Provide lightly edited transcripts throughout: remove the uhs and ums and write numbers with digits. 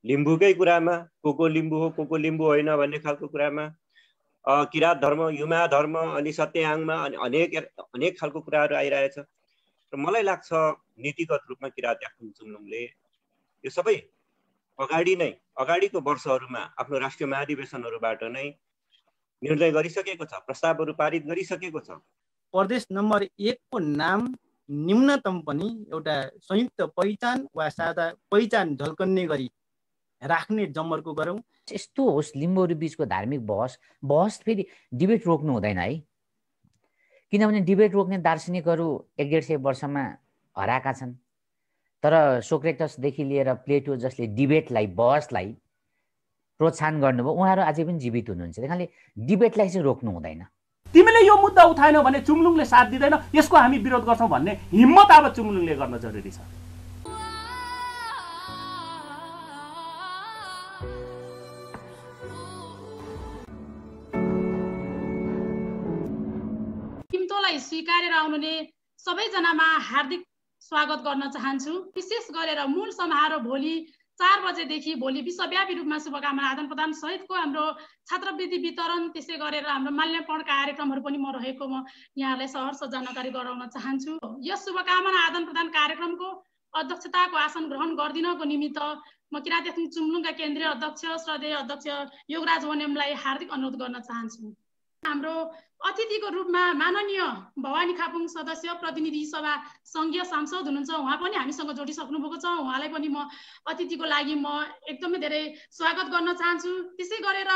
लिम्बूकै कुरामा को लिम्बू हो को लिम्बू होइन भन्ने खालको कुरामा, किरात धर्म, युमा धर्म, अनि सत्ययाङमा अनि अनेक खालको कुराहरू आइरहेछ। र मलाई लाग्छ नीतिगत रूपमा किरात याक्थुङ चुम्लुङले यो सबै अगाडिको वर्षहरूमा आफ्नो राष्ट्रिय महाधिवेशनहरूबाट नै निर्णय गरिसकेको छ, प्रस्तावहरू पारित गरिसकेको छ। प्रदेश नम्बर 1 को नाम न्यूनतम पनि एउटा संयुक्त पहिचान वा सादा पहिचान झल्कन्ने गरी राख्ने जमर्को गरौँ। यस्तो होस् लिम्बूहरू बीचको धार्मिक बहस फेरि डिबेट रोक्नु हुँदैन है, किनभने डिबेट रोक्ने दार्शनिकहरू 150 वर्षमा हराएका छन्। तर सोक्रेटसदेखि लिएर प्लेटो जसले डिबेटलाई बहसलाई प्रोत्साहन गर्नुभयो उहाँहरू अझै पनि जीवित हुनुहुन्छ। त्यसैले डिबेटलाई चाहिँ रोक्नु हुँदैन। तिमीले यो मुद्दा उठाएनौ भने चुम्लुङले साथ दिँदैन, यसको हामी विरोध गर्छौँ भन्ने हिम्मत अब चुम्लुङले गर्न जरुरी छ। किम्तोलाई स्वीकारेर आउनुहुने सबैजनामा हार्दिक स्वागत गर्न चाहन्छु। विशेष गरेर मूल समारोह भोलि 4 बजेदेखि भोलि विश्वव्यापी रूपमा शुभकामना आदान प्रदान सहितको हाम्रो छात्रवृत्ति वितरण, त्यसै गरेर हाम्रो माल्यार्पण कार्यक्रमहरू पनि म रहेको म यहाँलाई सहर्ष जानकारी गराउन चाहन्छु। यस शुभकामना आदान प्रदान कार्यक्रमको अध्यक्षताको आसन ग्रहण गरिदिनको निमित्त म किरात याक्थुङ चुम्लुङका केन्द्रीय अध्यक्ष श्रद्धेय अध्यक्ष योगराज वन्यमलाई हार्दिक अनुरोध गर्न चाहन्छु। हाम्रो अतिथिको रूपमा माननीय भवानी खापुङ सदस्य प्रतिनिधि सभा संघीय सांसद हुनुहुन्छ, उहाँ पनि हामीसँग जोडिसक्नु भएको छ। उहाँलाई पनि म अतिथिको लागि म एकदमै धेरै स्वागत गर्न चाहन्छु। त्यसै गरेर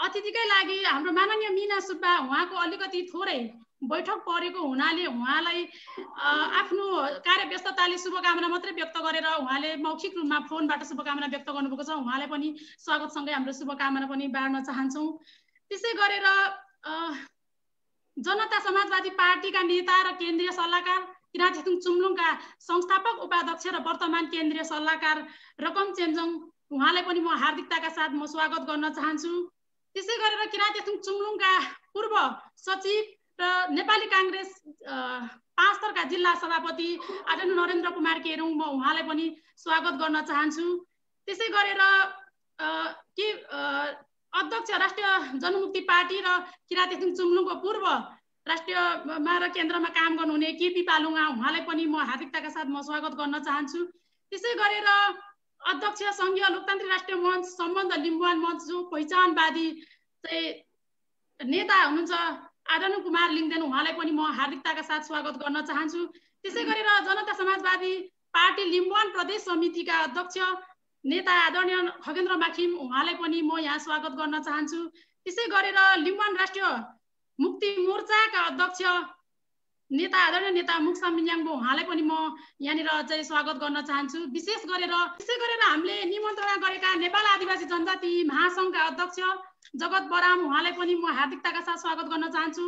अतिथिकै लागि हाम्रो माननीय मीना सुब्बा, उहाँको अलिकति थोरै बैठक परेको हुनाले उहाँलाई आफ्नो कार्यव्यस्तताले शुभकामना मात्रै व्यक्त गरेर उहाँले मौखिक रूपमा फोनबाट शुभकामना व्यक्त गर्नुभएको छ। उहाँलाई पनि स्वागतसँगै हाम्रो शुभकामना पनि बाँड्न चाहन्छौँ। त्यसै गरेर जनता समाजवादी पार्टीका नेता र केन्द्रीय सल्लाहकार, किरात याक्थुङ चुम्लुङका संस्थापक उपाध्यक्ष र वर्तमान केन्द्रीय सल्लाहकार रकम चेम्जोङ, उहाँलाई पनि म हार्दिकताका साथ म स्वागत गर्न चाहन्छु। त्यसै गरेर किरात याक्थुङ चुम्लुङका पूर्व सचिव र नेपाली काङ्ग्रेस 5 स्तरका जिल्ला सभापति आदरणीय नरेन्द्र कुमार केरुङ, म उहाँलाई पनि स्वागत गर्न चाहन्छु। त्यसै गरेर अध्यक्ष राष्ट्रिय जनमुक्ति पार्टी र किरात याक्थुङ चुम्लुङको पूर्व राष्ट्रियमा र केन्द्रमा काम गर्नुहुने केपी पालुङा, उहाँलाई पनि म हार्दिकताका साथ म स्वागत गर्न चाहन्छु। त्यसै गरेर अध्यक्ष संघीय लोकतान्त्रिक राष्ट्रिय मञ्च सम्बन्ध लिम्बुवान मञ्च जो पहिचानवादी चाहिँ नेता हुनुहुन्छ आदरणीय कुमार लिङदेन, उहाँलाई पनि म हार्दिकताका साथ स्वागत गर्न चाहन्छु। त्यसै गरेर जनता समाजवादी पार्टी लिम्बुवान प्रदेश समितिका अध्यक्ष नेता आदरणीय खगेन्द्र माखिम, उहाँलाई पनि म यहाँ स्वागत गर्न चाहन्छु। त्यसै गरेर लिम्बुवान राष्ट्रिय मुक्ति मोर्चाका अध्यक्ष नेता आदरणीय नेता मुक्साम मिन्याङबो, उहाँलाई पनि म यहाँनिर चाहिँ स्वागत गर्न चाहन्छु। त्यसै गरेर हामीले निमन्त्रणा गरेका नेपाल आदिवासी जनजाति महासङ्घका अध्यक्ष जगत बराम, उहाँलाई पनि म हार्दिकताका साथ स्वागत गर्न चाहन्छु।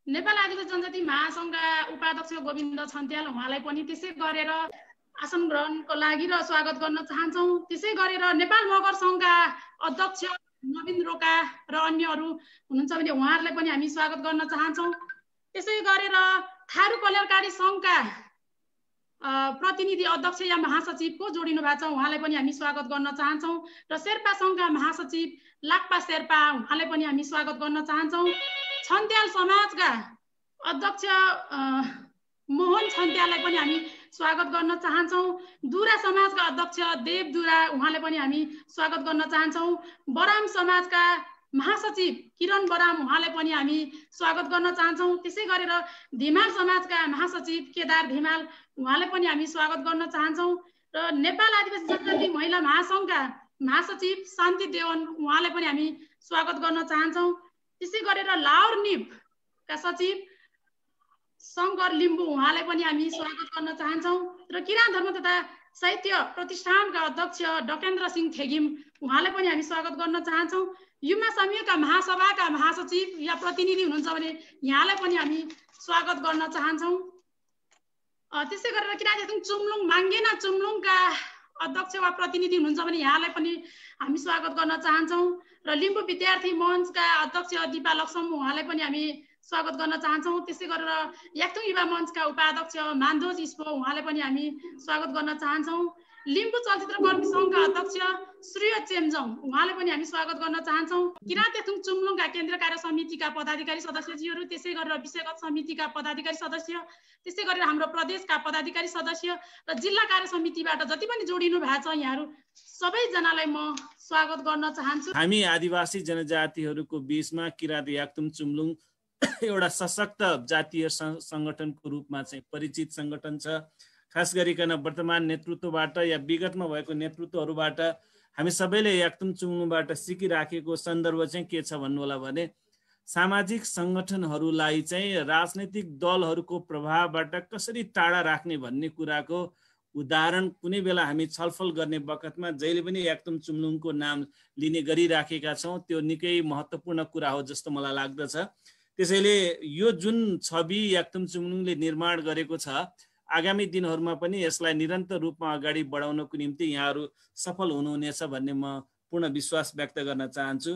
नेपाल आदिवासी जनजाति महासङ्घका उपाध्यक्ष गोविन्द छन्त्याल, उहाँलाई पनि त्यसै गरेर आसन ग्रहणको लागि र स्वागत गर्न चाहन्छौँ। त्यसै गरेर नेपाल मगर सङ्घका अध्यक्ष नवीन रोका र अन्यहरू हुनुहुन्छ भने उहाँहरूलाई पनि हामी स्वागत गर्न चाहन्छौँ। त्यसै गरेर थारू कल्याणकारी सङ्घका प्रतिनिधि अध्यक्ष या महासचिव को जोडिनु भएको छ, उहाँलाई पनि हामी स्वागत गर्न चाहन्छौँ। र शेर्पा सङ्घका महासचिव लाक्पा शेर्पा, उहाँलाई पनि हामी स्वागत गर्न चाहन्छौँ। छन्त्याल समाजका अध्यक्ष मोहन छन्त्याललाई पनि हामी स्वागत गर्न चाहन्छौँ। दुरा समाजका अध्यक्ष देव दुरा, उहाँलाई पनि हामी स्वागत गर्न चाहन्छौँ। बराम समाजका महासचिव किरण बराम, उहाँलाई पनि हामी स्वागत गर्न चाहन्छौँ। त्यसै गरेर धिमाल समाजका महासचिव केदार धिमाल, उहाँलाई पनि हामी स्वागत गर्न चाहन्छौँ। र नेपाल आदिवासी जनजाति महिला महासङ्घका महासचिव शान्ति देवन, उहाँलाई पनि हामी स्वागत गर्न चाहन्छौँ। त्यसै गरेर लाहोर निपका सचिव शङ्कर लिम्बू, उहाँलाई पनि हामी स्वागत गर्न चाहन्छौँ। र किरात धर्म तथा साहित्य प्रतिष्ठानका अध्यक्ष डकेन्द्र सिंह थेगिम, उहाँलाई पनि हामी स्वागत गर्न चाहन्छौँ। युमा समूहका महासभाका महासचिव या प्रतिनिधि हुनुहुन्छ भने यहाँलाई पनि हामी स्वागत गर्न चाहन्छौँ। त्यसै गरेर किरात याक्थुङ चुम्लुङ माङ्गेना चुम्लुङका अध्यक्ष वा प्रतिनिधि हुनुहुन्छ भने यहाँलाई पनि हामी स्वागत गर्न चाहन्छौँ। र लिम्बू विद्यार्थी मञ्चका अध्यक्ष दिपा लक्ष्म, उहाँलाई पनि हामी स्वागत गर्न चाहन्छौँ। त्यसै गरेर याक्थुङ युवा मञ्चका उपाध्यक्ष मान्धोज इस्पो, उहाँलाई पनि हामी स्वागत गर्न चाहन्छौँ। लिम्बू चलचित्र कर्मी सङ्घका अध्यक्ष सूर्य चेम्जोङ उहाँलाई पनि हामी स्वागत गर्न चाहन्छौँ। किराँत तेथुङ चुम्लुङका केन्द्रीय कार्य समितिका पदाधिकारी सदस्यजीहरू, त्यसै गरेर विषयगत समितिका पदाधिकारी सदस्य, त्यसै गरेर हाम्रो प्रदेशका पदाधिकारी सदस्य र जिल्ला कार्य समितिबाट जति पनि जोडिनु भएको छ यहाँहरू सबैजनालाई म स्वागत गर्न चाहन्छु। हामी आदिवासी जनजातिहरूको बीचमा किराँत याक्तुङ चुम्लुङ एउटा सशक्त जातीय सङ्गठनको रूपमा चाहिँ परिचित सङ्गठन छ। खास गरिकन वर्तमान नेतृत्वबाट या विगतमा भएको नेतृत्वहरूबाट हामी सबैले याक्तुङ चुम्लुङबाट सिकिराखेको सन्दर्भ चाहिँ के छ भन्नु होला भने सामाजिक सङ्गठनहरूलाई चाहिँ राजनैतिक दलहरूको प्रभावबाट कसरी टाढा राख्ने भन्ने कुराको उदाहरण कुनै बेला हामी छलफल गर्ने बखतमा जहिले पनि याक्तुङ चुम्लुङको नाम लिने गरिराखेका छौँ। त्यो निकै महत्त्वपूर्ण कुरा हो जस्तो मलाई लाग्दछ। त्यसैले यो जुन छवि याक्तुङ चुम्लुङले निर्माण गरेको छ आगामी दिनहरूमा पनि यसलाई निरन्तर रूपमा अगाडि बढाउनको निम्ति यहाँहरू सफल हुनुहुनेछ भन्ने म पूर्ण विश्वास व्यक्त गर्न चाहन्छु।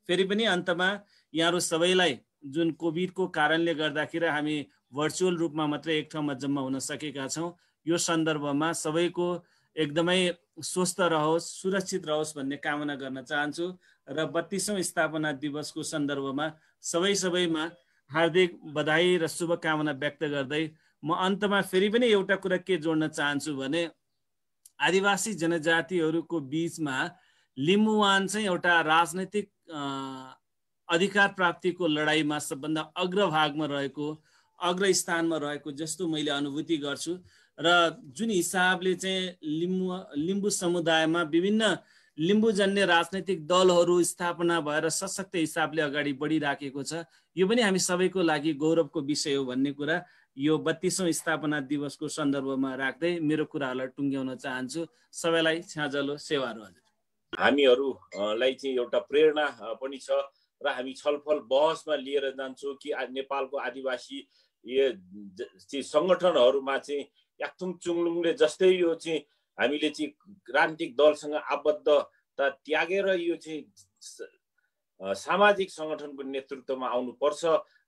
फेरि पनि अन्तमा यहाँहरू सबैलाई जुन कोभिडको कारणले गर्दाखेरि हामी भर्चुअल रूपमा मात्रै एक ठाउँमा जम्मा हुन सकेका छौँ, यो सन्दर्भमा सबैको एकदमै स्वस्थ रहोस्, सुरक्षित रहोस् भन्ने कामना गर्न चाहन्छु र 32औं स्थापना दिवसको सन्दर्भमा सबैमा हार्दिक बधाई र शुभकामना व्यक्त गर्दै म अन्तमा फेरि पनि एउटा कुरा के जोड्न चाहन्छु भने आदिवासी जनजातिहरूको बीचमा लिम्बुवान चाहिँ एउटा राजनैतिक अधिकार प्राप्तिको लडाइँमा सबभन्दा अग्रभागमा रहेको, अग्रस्थानमा रहेको जस्तो मैले अनुभूति गर्छु र जुन हिसाबले चाहिँ लिम्बू समुदायमा विभिन्न लिम्बूजन्य राजनैतिक दलहरू स्थापना भएर सशक्त हिसाबले अगाडि बढिराखेको छ, यो पनि हामी सबैको लागि गौरवको विषय हो भन्ने कुरा यो 32औं स्थापना दिवसको सन्दर्भमा राख्दै मेरो कुराहरूलाई टुङ्ग्याउन चाहन्छु। सबैलाई छ्याजलो सेवाहरू। हजुर, हामीहरूलाई चाहिँ एउटा प्रेरणा पनि छ र हामी छलफल बहसमा लिएर जान्छौँ कि नेपालको आदिवासी सङ्गठनहरूमा चाहिँ याक्तुङ चुम्लुङले जस्तै यो चाहिँ हामीले चाहिँ राजनीतिक दलसँग आबद्धता त्यागेर यो चाहिँ सामाजिक सङ्गठनको नेतृत्वमा आउनुपर्छ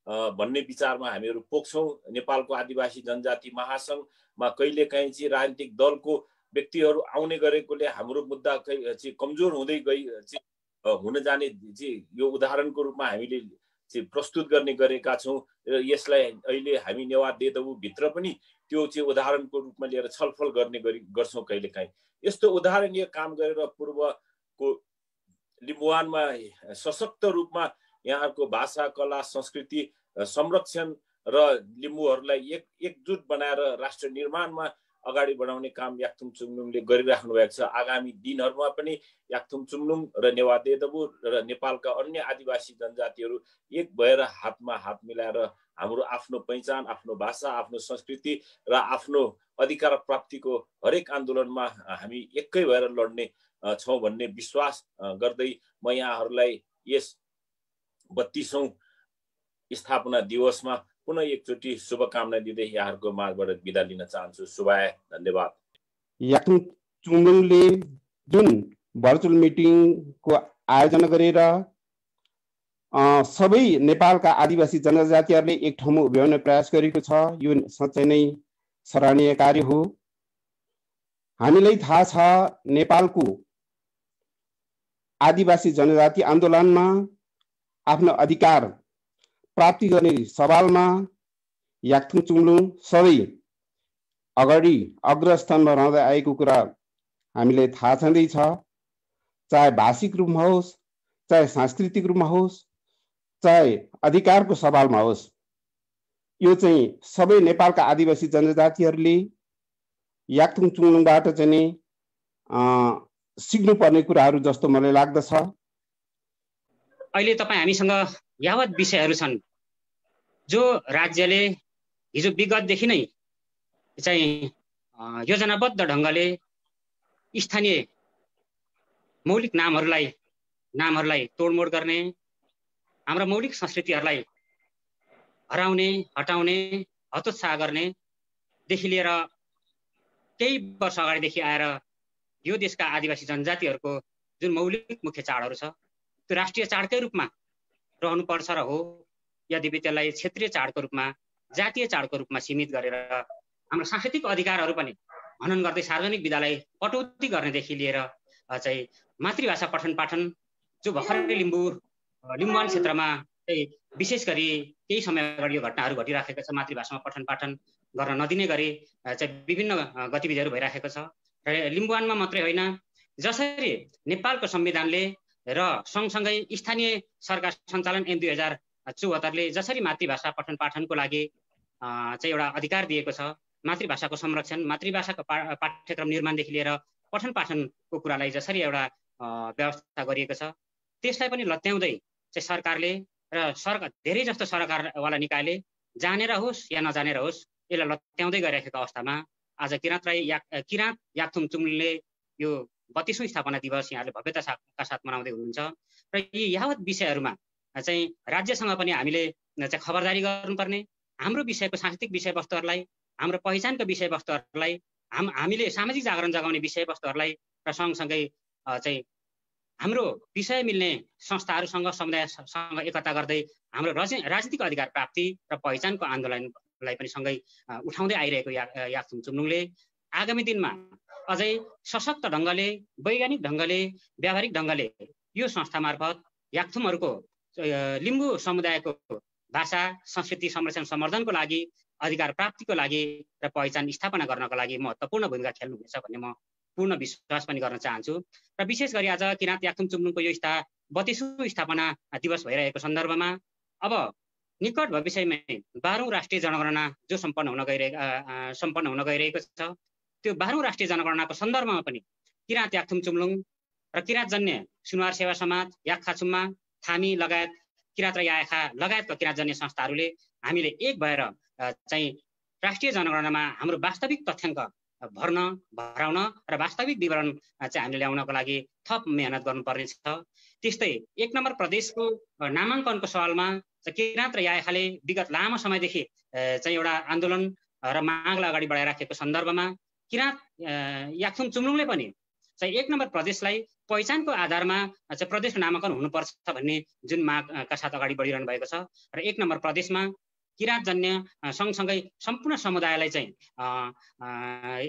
भन्ने विचारमा हामीहरू पोख्छौँ। नेपालको आदिवासी जनजाति महासङ्घमा कहिलेकाहीँ चाहिँ राजनीतिक दलको व्यक्तिहरू आउने गरेकोले हाम्रो मुद्दा चाहिँ कमजोर हुँदै हुन जाने चाहिँ यो उदाहरणको रूपमा हामीले चाहिँ प्रस्तुत गर्ने गरेका छौँ र यसलाई अहिले हामी नेवा देदबुभित्र पनि त्यो चाहिँ उदाहरणको रूपमा लिएर छलफल गर्ने गर्छौँ। कहिलेकाहीँ यस्तो उदाहरणीय काम गरेर पूर्वको लिम्बुवानमा सशक्त रूपमा यहाँहरूको भाषा, कला, संस्कृति संरक्षण र लिम्बूहरूलाई एकजुट बनाएर राष्ट्र निर्माणमा अगाडि बढाउने काम याक्तुङ चुम्लुङले गरिराख्नु भएको छ। आगामी दिनहरूमा पनि याक्तुङ चुम्लुङ र नेवा देदबु र नेपालका अन्य आदिवासी जनजातिहरू एक भएर हातमा हात मिलाएर हाम्रो आफ्नो पहिचान, आफ्नो भाषा, आफ्नो संस्कृति र आफ्नो अधिकार प्राप्तिको हरेक आन्दोलनमा हामी एकै भएर लड्ने छौँ भन्ने विश्वास गर्दै म यहाँहरूलाई यस 32औं स्थापना दिवसमा पुनः एकचोटि शुभकामना दिँदै यहाँहरूको माझबाट बिदा लिन चाहन्छु। शुभाय, धन्यवाद। याक्तुङ चुम्लुङले जुन भर्चुअल मिटिङको आयोजना गरेर सबै नेपालका आदिवासी जनजातिहरूले एक ठाउँमा उभ्याउने प्रयास गरेको छ, यो साँच्चै नै सराहनीय कार्य हो। हामीलाई थाहा छ नेपालको आदिवासी जनजाति आन्दोलनमा आफ्नो अधिकार प्राप्ति गर्ने सवालमा याक्तुङ चुम्लुङ सबै अगाडि अग्रस्थानमा रहँदै आएको कुरा हामीले थाहा छँदैछ। चाहे भाषिक रूपमा होस्, चाहे सांस्कृतिक रूपमा होस्, चाहे अधिकारको सवालमा होस्, यो चाहिँ सबै नेपालका आदिवासी जनजातिहरूले याक्तुङ चुम्लुङबाट चाहिँ नि सिक्नुपर्ने कुराहरू जस्तो मलाई लाग्दछ। अहिले तपाईँ हामीसँग यावत विषयहरू छन् जो राज्यले हिजो विगतदेखि नै चाहिँ योजनाबद्ध ढङ्गले स्थानीय मौलिक नामहरूलाई तोडमोड गर्ने, हाम्रो मौलिक संस्कृतिहरूलाई हराउने, हटाउने, हतोत्साह गर्नेदेखि लिएर केही वर्ष अगाडिदेखि आएर यो देशका आदिवासी जनजातिहरूको जुन मौलिक मुख्य चाडहरू छ त्यो राष्ट्रिय चाडकै रूपमा रहनुपर्छ र हो, यद्यपि त्यसलाई क्षेत्रीय चाडको रूपमा, जातीय चाडको रूपमा सीमित गरेर हाम्रो सांस्कृतिक अधिकारहरू पनि हनन गर्दै सार्वजनिक विधालाई कटौती गर्नेदेखि लिएर चाहिँ मातृभाषा पठन पाठन जो भर्खरै लिम्बुवान क्षेत्रमा विशेष गरी केही समय अगाडि यो घटनाहरू घटिराखेको छ। मातृभाषामा पठन पाठन गर्न नदिने गरी चाहिँ विभिन्न गतिविधिहरू भइराखेको छ। र लिम्बुवानमा मात्रै होइन, जसरी नेपालको संविधानले र सँगसँगै स्थानीय सरकार सञ्चालन ऐन 2074ले जसरी मातृभाषा पठन पाठनको लागि चाहिँ एउटा अधिकार दिएको छ, मातृभाषाको संरक्षण, मातृभाषाको पाठ्यक्रम निर्माणदेखि लिएर पठन पाठनको कुरालाई जसरी एउटा व्यवस्था गरिएको छ, त्यसलाई पनि लत्याउँदै चाहिँ सरकारले र धेरै जस्तो सरकारवाला निकायले जानेर होस् या नजानेर होस् यसलाई लत्याउँदै गइरहेको अवस्थामा आज किराँत याकथुङ चुम्लुङले यो 32औं स्थापना दिवस यहाँले भव्यताका साथ मनाउँदै हुनुहुन्छ। र यी यावत विषयहरूमा चाहिँ राज्यसँग पनि हामीले चाहिँ खबरदारी गर्नुपर्ने, हाम्रो विषयको सांस्कृतिक विषयवस्तुहरूलाई, हाम्रो पहिचानको विषयवस्तुहरूलाई, हामीले सामाजिक जागरण जगाउने विषयवस्तुहरूलाई र सँगसँगै चाहिँ हाम्रो विषय मिल्ने संस्थाहरूसँग समुदायसँग एकता गर्दै हाम्रो राजनीतिक अधिकार प्राप्ति र पहिचानको आन्दोलनलाई पनि सँगै उठाउँदै आइरहेको याकथुङ चुम्लुङले आगामी दिनमा अझै सशक्त ढङ्गले, वैज्ञानिक ढङ्गले, व्यावहारिक ढङ्गले यो संस्था मार्फत याकथुमहरूको लिम्बू समुदायको भाषा संस्कृति संरक्षण सम्वर्धनको लागि, अधिकार प्राप्तिको लागि र पहिचान स्थापना गर्नको लागि महत्त्वपूर्ण भूमिका खेल्नुहुनेछ भन्ने म पूर्ण विश्वास पनि गर्न चाहन्छु। र विशेष गरी आज किराँत याकथुङ चुम्लुङको यो 32औं स्थापना दिवस भइरहेको सन्दर्भमा अब निकट भविष्यमै 12औं राष्ट्रिय जनगणना जो सम्पन्न हुन गइरहेको छ, त्यो 12औं राष्ट्रिय जनगणनाको सन्दर्भमा पनि किराँत याकथुङ चुम्लुङ र किराँतजन्य सुनवार सेवा समाज, याकखाचुम्मा, थामी लगायत किराँत र याखा लगायतका किराँतजन्य संस्थाहरूले हामीले एक भएर चाहिँ राष्ट्रिय जनगणनामा हाम्रो वास्तविक तथ्याङ्क भराउन र वास्तविक विवरण चाहिँ हामीले ल्याउनको लागि थप मेहनत गर्नुपर्ने छ। त्यस्तै 1 नम्बर प्रदेशको नामाङ्कनको सवालमा किराँत र याखाले विगत लामो समयदेखि चाहिँ एउटा आन्दोलन र मागलाई अगाडि बढाइराखेको सन्दर्भमा किराँत याकथुङ चुम्लुङले पनि चाहिँ 1 नम्बर प्रदेशलाई पहिचानको आधारमा चाहिँ प्रदेशको नामाङ्कन हुनुपर्छ भन्ने जुन मागका साथ अगाडि बढिरहनु भएको छ र 1 नम्बर प्रदेशमा किराँतजन्य सँगसँगै सम्पूर्ण समुदायलाई चाहिँ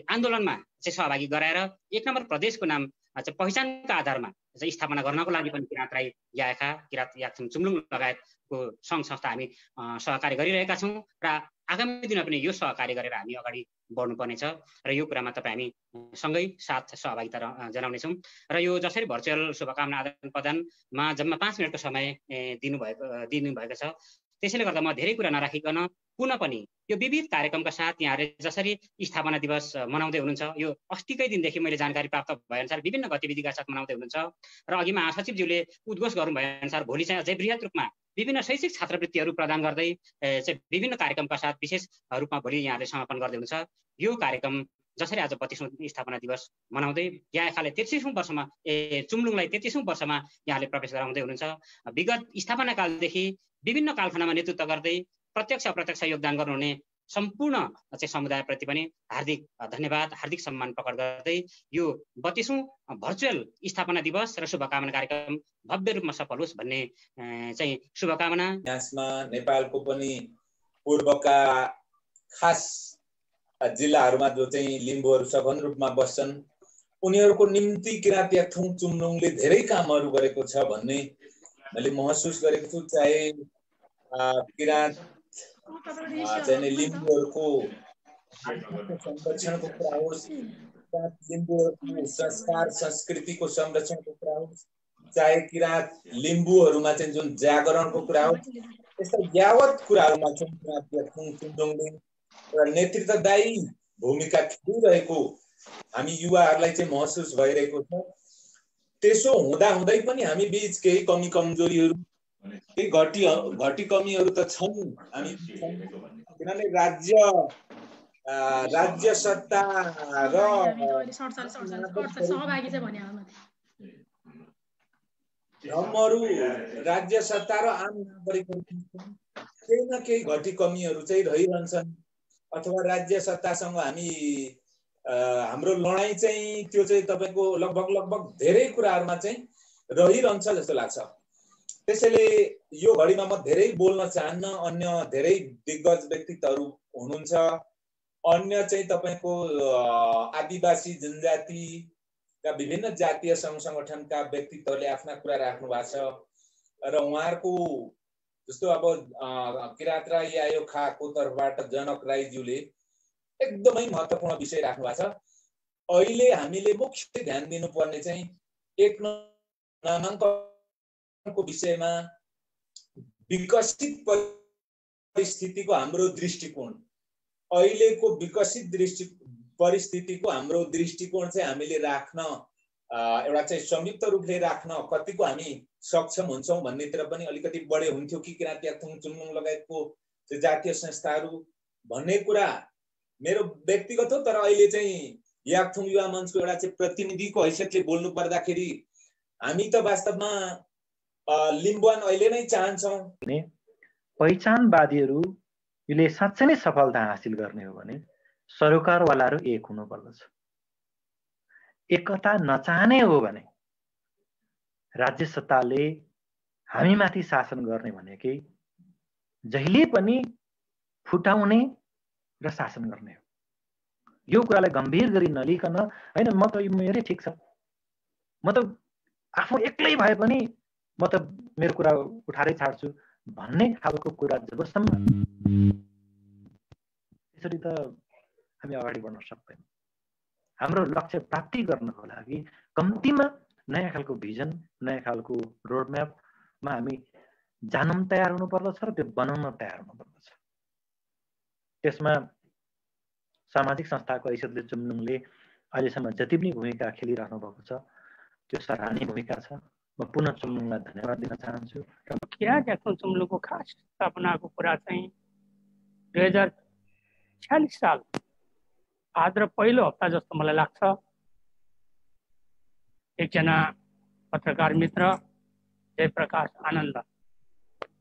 आन्दोलनमा चाहिँ सहभागी गराएर 1 नम्बर प्रदेशको नाम चाहिँ पहिचानका आधारमा चाहिँ स्थापना गर्नको लागि पनि किराँत राई याखा, किराँत याकथुङ चुम्लुङ लगायतको सङ्घ संस्था हामी सहकार्य गरिरहेका छौँ र आगामी दिनमा पनि यो सहकार्य गरेर हामी अगाडि बढ्नुपर्नेछ र यो कुरामा तपाईँ हामी सँगै साथ सहभागिता जनाउनेछौँ। र यो जसरी भर्चुअल शुभकामना आदान प्रदानमा जम्मा 5 मिनटको समय दिनुभएको छ, त्यसैले गर्दा म धेरै कुरा नराखिकन पुनः पनि यो विविध कार्यक्रमका साथ यहाँले जसरी स्थापना दिवस मनाउँदै हुनुहुन्छ, यो अस्तिकै दिनदेखि मैले जानकारी प्राप्त भएअनुसार विभिन्न गतिविधिका साथ मनाउँदै हुनुहुन्छ र अघि महासचिवज्यूले उद्घोष गर्नु भएअनुसार भोलि चाहिँ अझै बृहत रूपमा विभिन्न शैक्षिक छात्रवृत्तिहरू प्रदान गर्दै चाहिँ विभिन्न कार्यक्रमका साथ विशेष रूपमा भोलि यहाँले समापन गर्दै हुनुहुन्छ। यो कार्यक्रम जसरी आज 32औं स्थापना दिवस मनाउँदै याखाले 33औं वर्षमा चुम्लुङलाई 33औं वर्षमा यहाँले प्रवेश गराउँदै हुनुहुन्छ। विगत स्थापना कालदेखि विभिन्न कालखण्डमा नेतृत्व गर्दै प्रत्यक्ष अप्रत्यक्ष योगदान गर्नुहुने सम्पूर्ण चाहिँ समुदायप्रति पनि हार्दिक धन्यवाद, हार्दिक सम्मान प्रकट गर्दै यो 32औं भर्चुअल स्थापना दिवस र शुभकामना कार्यक्रम भव्य रूपमा सफल होस् भन्ने चाहिँ शुभकामना। यसमा नेपालको पनि पूर्वका खास जिल्लाहरूमा जो चाहिँ लिम्बूहरू सघन रूपमा बस्छन् उनीहरूको निम्ति किराँत याकथुङ चुम्लुङले धेरै कामहरू गरेको छ भन्ने मैले महसुस गरेको छु। चाहे किराँत चाहिँ लिम्बूहरूको संरक्षणको कुरा होस्, लिम्बूहरूको संस्कार संस्कृतिको संरक्षणको कुरा होस्, चाहे किराँत लिम्बूहरूमा चाहिँ जुन जागरणको कुरा होस्, यस्ता यावत कुराहरूमा चाहिँ किराँत याकथुङ चुम्लुङले नेतृत्वदायी भूमिका खेलिरहेको हामी युवाहरूलाई चाहिँ महसुस भइरहेको छ। त्यसो हुँदाहुँदै पनि हामी बीच केही कमी कमजोरीहरू, केही घटी कमीहरू त छन्। हामी किनभने राज्य सत्ता र धर्महरू, राज्य सत्ता र आम नागरिकहरू केही न केही घटी कमीहरू चाहिँ रहिरहन्छन् अथवा राज्य सत्तासँग हामी हाम्रो लडाईँ चाहिँ त्यो चाहिँ तपाईको लगभग धेरै कुराहरूमा चाहिँ रहिरहन्छ जस्तो लाग्छ। त्यसैले यो घडीमा म धेरै बोल्न चाहन्न, अन्य धेरै दिग्गज व्यक्तित्वहरू हुनुहुन्छ, अन्य चाहिँ तपाईको आदिवासी जनजाति का विभिन्न जातीय सङ्घ सङ्गठनका व्यक्तित्वहरूले आफ्ना कुरा राख्नु भएको छ र उहाँहरूको जस्तो अब किरात राई आयो खाको तर्फबाट जनक राईज्यूले एकदमै महत्त्वपूर्ण विषय राख्नु भएको छ। अहिले हामीले मुख्य ध्यान दिनुपर्ने चाहिँ 1 नामाङ्कनको विषयमा विकसित परिस्थितिको हाम्रो दृष्टिकोण, अहिलेको विकसित परिस्थितिको हाम्रो दृष्टिकोण चाहिँ हामीले राख्न एउटा चाहिँ संयुक्त रूपले राख्न कतिको हामी सक्षम हुन्छौँ भन्नेतिर पनि अलिकति बढे हुन्थ्यो कि किराँत याक्थुङ चुम्लुङ लगायतको जातीय संस्थाहरू भन्ने कुरा मेरो व्यक्तिगत हो। तर अहिले चाहिँ याक्थुङ युवा मञ्चको एउटा चाहिँ प्रतिनिधिको हैसियतले बोल्नु पर्दाखेरि हामी त वास्तवमा लिम्बुवान अहिले नै चाहन्छौँ। पहिचानवादीहरूले साँच्चै नै सफलता हासिल गर्ने हो भने सरोकारवालाहरू एक हुनुपर्दछ। एकता नचाहने हो भने राज्य सत्ताले हामीमाथि शासन गर्ने भनेकै जहिले पनि फुटाउने र शासन गर्ने हो। यो कुरालाई गम्भीर गरी नलिकन हैन म त मेरै ठिक छ, म त आफू एक्लै भए पनि म त मेरो कुरा उठारै छाड्छु भन्ने खालको कुरा जबसम्म त्यसरी त हामी अगाडि बढ्न सक्दैनौँ। हाम्रो लक्ष्य प्राप्ति गर्नको लागि कम्तीमा नयाँ खालको भिजन, नयाँ खालको रोडम्यापमा हामी जान तयार हुनुपर्दछ र त्यो बनाउन तयार हुनुपर्दछ। त्यसमा सामाजिक संस्थाको हैसियतले चुम्लुङले अहिलेसम्म जति पनि भूमिका खेलिरहनु भएको छ त्यो सराहनीय भूमिका छ। म पुनः चुम्लुङलाई धन्यवाद दिन चाहन्छु। किराँत याक्थुङ चुम्लुङको खास स्थापनाको कुरा चाहिँ 2046 साल भाद्र पहिलो हप्ता जस्तो मलाई लाग्छ। एकजना पत्रकार मित्र जयप्रकाश आनन्द,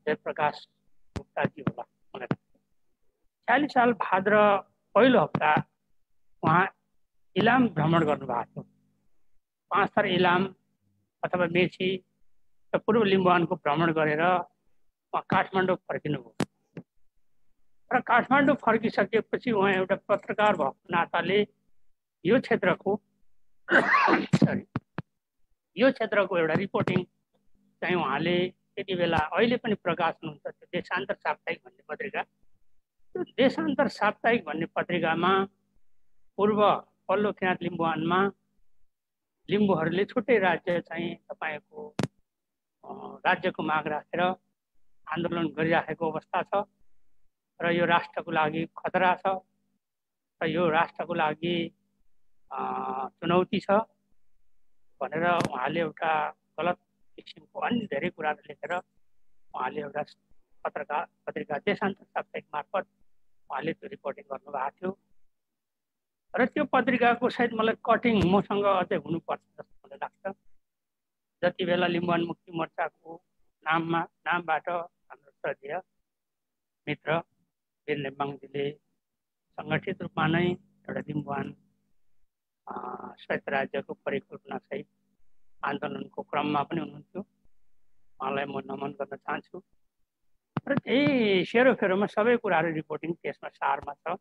जयप्रकाश गुप्ताजी होला मलाई 46 साल भाद्र पहिलो हप्ता उहाँ इलाम भ्रमण गर्नुभएको थियो। 5 थर इलाम अथवा मेची र पूर्व लिम्बुवानको भ्रमण गरेर उहाँ काठमाडौँ फर्किनुभयो। र काठमाडौँ फर्किसकेपछि उहाँ एउटा पत्रकार भएको नाताले यो क्षेत्रको एउटा रिपोर्टिङ चाहिँ उहाँले त्यति बेला अहिले पनि प्रकाशन हुन्छ त्यो देशान्तर साप्ताहिक भन्ने पत्रिका। त्यो देशान्तर साप्ताहिक भन्ने पत्रिकामा पूर्व पल्लो किराँत लिम्बुवानमा लिम्बूहरूले छुट्टै राज्य चाहिँ तपाईँको राज्यको माग राखेर आन्दोलन गरिराखेको अवस्था छ र यो राष्ट्रको लागि खतरा छ र यो राष्ट्रको लागि चुनौती छ भनेर उहाँले एउटा गलत किसिमको अन्य धेरै कुराहरू लेखेर उहाँले एउटा पत्रिका देशान्तर साप्ताहिक मार्फत उहाँले त्यो रिपोर्टिङ गर्नुभएको थियो। र त्यो पत्रिकाको सायद मलाई कटिङ मसँग अझै हुनुपर्छ जस्तो मलाई लाग्छ। जति बेला लिम्बुवान मुक्ति मोर्चाको नामबाट हाम्रो श्रद्धेय मित्र वीर नेम्बाङजीले सङ्गठित रूपमा नै एउटा लिम्बुवान स्वायत्त राज्यको परिकल्पनासहित आन्दोलनको क्रममा पनि हुनुहुन्थ्यो। उहाँलाई म नमन गर्न चाहन्छु। र त्यही सेरोफेरोमा सबै कुराहरू रिपोर्टिङ त्यसमा सारमा छ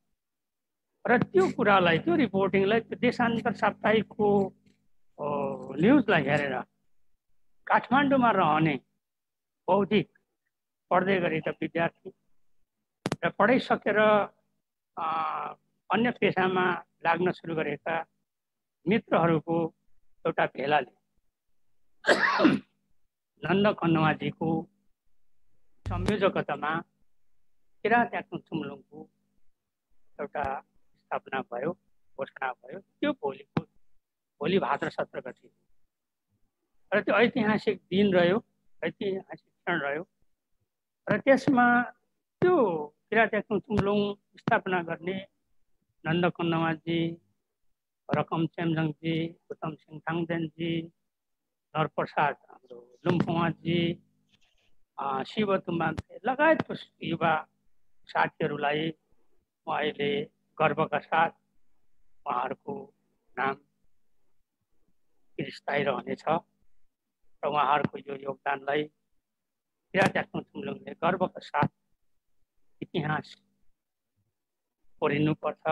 र त्यो कुरालाई, त्यो रिपोर्टिङलाई त्यो देशान्तर साप्ताहिकको न्युजलाई हेरेर काठमाडौँमा रहने बौद्धिक पढ्दै गरेका विद्यार्थी र पढाइसकेर अन्य पेसामा लाग्न सुरु गरेका मित्रहरूको एउटा भेलाले नन्द खन्नुवाजीको संयोजकतामा किराँत याक्थुङ चुम्लुङको एउटा स्थापना भयो, घोषणा भयो। त्यो भोलि भाद्र 17 गते र त्यो ऐतिहासिक दिन रह्यो, ऐतिहासिक क्षण रह्यो। र त्यसमा त्यो किराँत याक्थुङ चुम्लुङ स्थापना गर्ने नन्द खन्नुवाजी, रकम चेम्जङजी, उत्तम सिंह थाङदेनजी, नरप्रसाद हाम्रो लुम्फुवाजी, शिव तुम्बान्थे लगायतको युवा साथीहरूलाई म अहिले गर्वका साथ उहाँहरूको नाम स्थायी रहनेछ र उहाँहरूको यो योगदानलाई किराँत याक्थुङ चुम्लुङले गर्वका साथ इतिहास कोरिनुपर्छ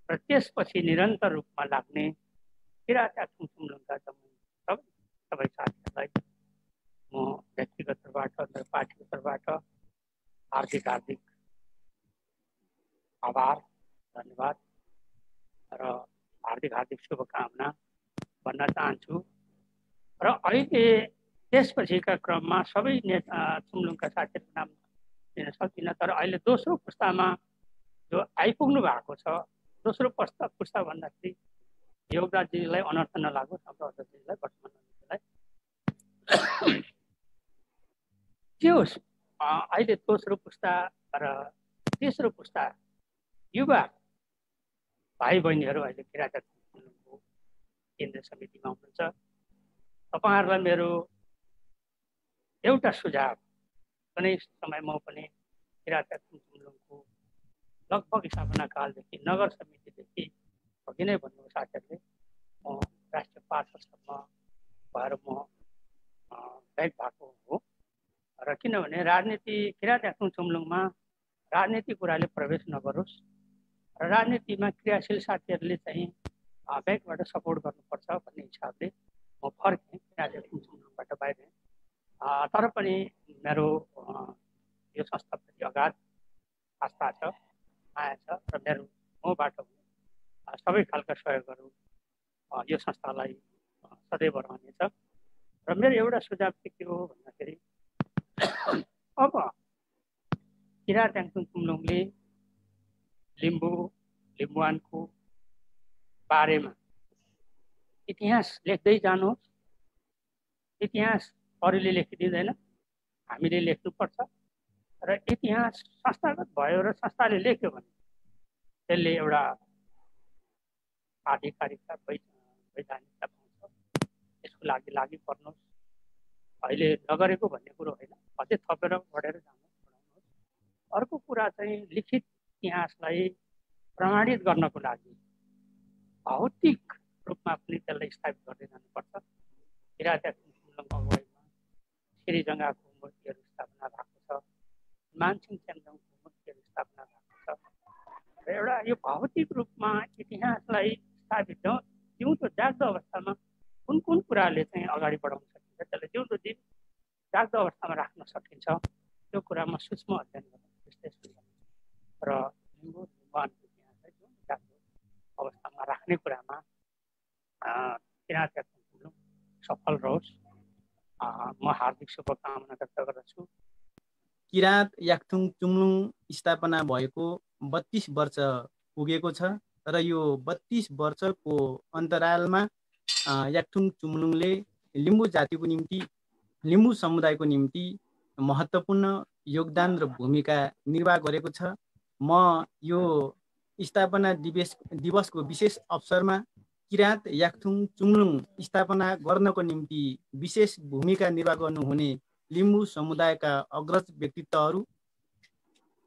र त्यसपछि निरन्तर रूपमा लाग्ने किरात याक्थुङ चुम्लुङका सबै साथीहरूलाई म व्यक्तिगत तर्फबाट र पार्टीको तर्फबाट हार्दिक आभार धन्यवाद र हार्दिक शुभकामना भन्न चाहन्छु। र अहिले त्यसपछिका क्रममा सबै चुम्लुङका साथीहरूको नाम दिन सक्दिनँ, तर अहिले दोस्रो पुस्तामा जो आइपुग्नु भएको छ, दोस्रो पुस्ता भन्दाखेरि योगदाजीलाई अनर्थ नलागोस्, हाम्रो अध्यक्षजीलाई वर्तमान अध्यक्षजीलाई के होस्, अहिले दोस्रो पुस्ता र तेस्रो पुस्ता युवा भाइ बहिनीहरू अहिले किरात चुम्लुङको केन्द्रीय समितिमा हुनुहुन्छ। तपाईहरुलाई मेरो एउटा सुझाव, कुनै समय म पनि किरात चुम्लुङको लगभग स्थापना कालदेखि नगर समितिदेखि अघि नै भन्नुभयो साथीहरूले, म राष्ट्रिय पार्षदसम्म भएर म ब्याक भएको हो। र किनभने राजनीति किरात चुम्लुङमा राजनीति कुराले प्रवेश नगरोस् र राजनीतिमा क्रियाशील साथीहरूले चाहिँ ब्याकबाट सपोर्ट गर्नुपर्छ भन्ने हिसाबले म फर्केँ, किरात चुम्लुङबाट बाहिर। तर पनि मेरो यो संस्थाप्रति अगाध आस्था छ, माया छ र मेरो मबाट सबै खालका सहयोगहरू यो संस्थालाई सदैव रहनेछ। र मेरो एउटा सुझाव चाहिँ के हो भन्दाखेरि, अब किरात चुम्लुङले लिम्बुवानको बारेमा इतिहास लेख्दै जानुहोस्। इतिहास अरूले लेखिदिँदैन, हामीले लेख्नुपर्छ। र इतिहास संस्थागत भयो र संस्थाले लेख्यो भने त्यसले एउटा आधिकारिकता वैधानिकता पाउँछ। यसको लागि पर्नुहोस्। अहिले नगरेको भन्ने कुरो होइन, अझै थपेर बढेर जानुहोस्। अर्को कुरा चाहिँ लिखित इतिहासलाई प्रमाणित गर्नको लागि भौतिक रूपमा पनि त्यसलाई स्थापित गर्दै जानुपर्छ। किरात चुम्लुङको अगुवाईमा श्रीजङ्गाको मूर्तिहरू स्थापना भएको छ, मानसिंह चेम्जोङको मूर्तिहरू स्थापना भएको छ। र एउटा यो भौतिक रूपमा इतिहासलाई स्थापित जिउँदो जाग्दो अवस्थामा कुन कुराले चाहिँ अगाडि बढाउन सकिन्छ, त्यसलाई जिउँदो जाग्दो अवस्थामा राख्न सकिन्छ, त्यो कुरामा सूक्ष्म अध्ययन गर्न, विश्लेषण गर्न र लिम्बुवानको इतिहासलाई जिउँदो जाग्दो अवस्थामा राख्ने कुरामा किरात चुम्लुङ सफल रहोस्। म हार्दिक शुभकामना व्यक्त गर्दछु। किरात याक्थुङ चुम्लुङ स्थापना भएको 32 वर्ष पुगेको छ र यो 32 वर्षको अन्तरालमा याक्थुङ चुम्लुङले लिम्बू जातिको निम्ति, लिम्बू समुदायको निम्ति महत्त्वपूर्ण योगदान र भूमिका निर्वाह गरेको छ। म यो स्थापना दिवसको विशेष अवसरमा किरात याक्थुङ चुम्लुङ स्थापना गर्नको निम्ति विशेष भूमिका निर्वाह गर्नुहुने लिम्बू समुदायका अग्रज व्यक्तित्वहरू,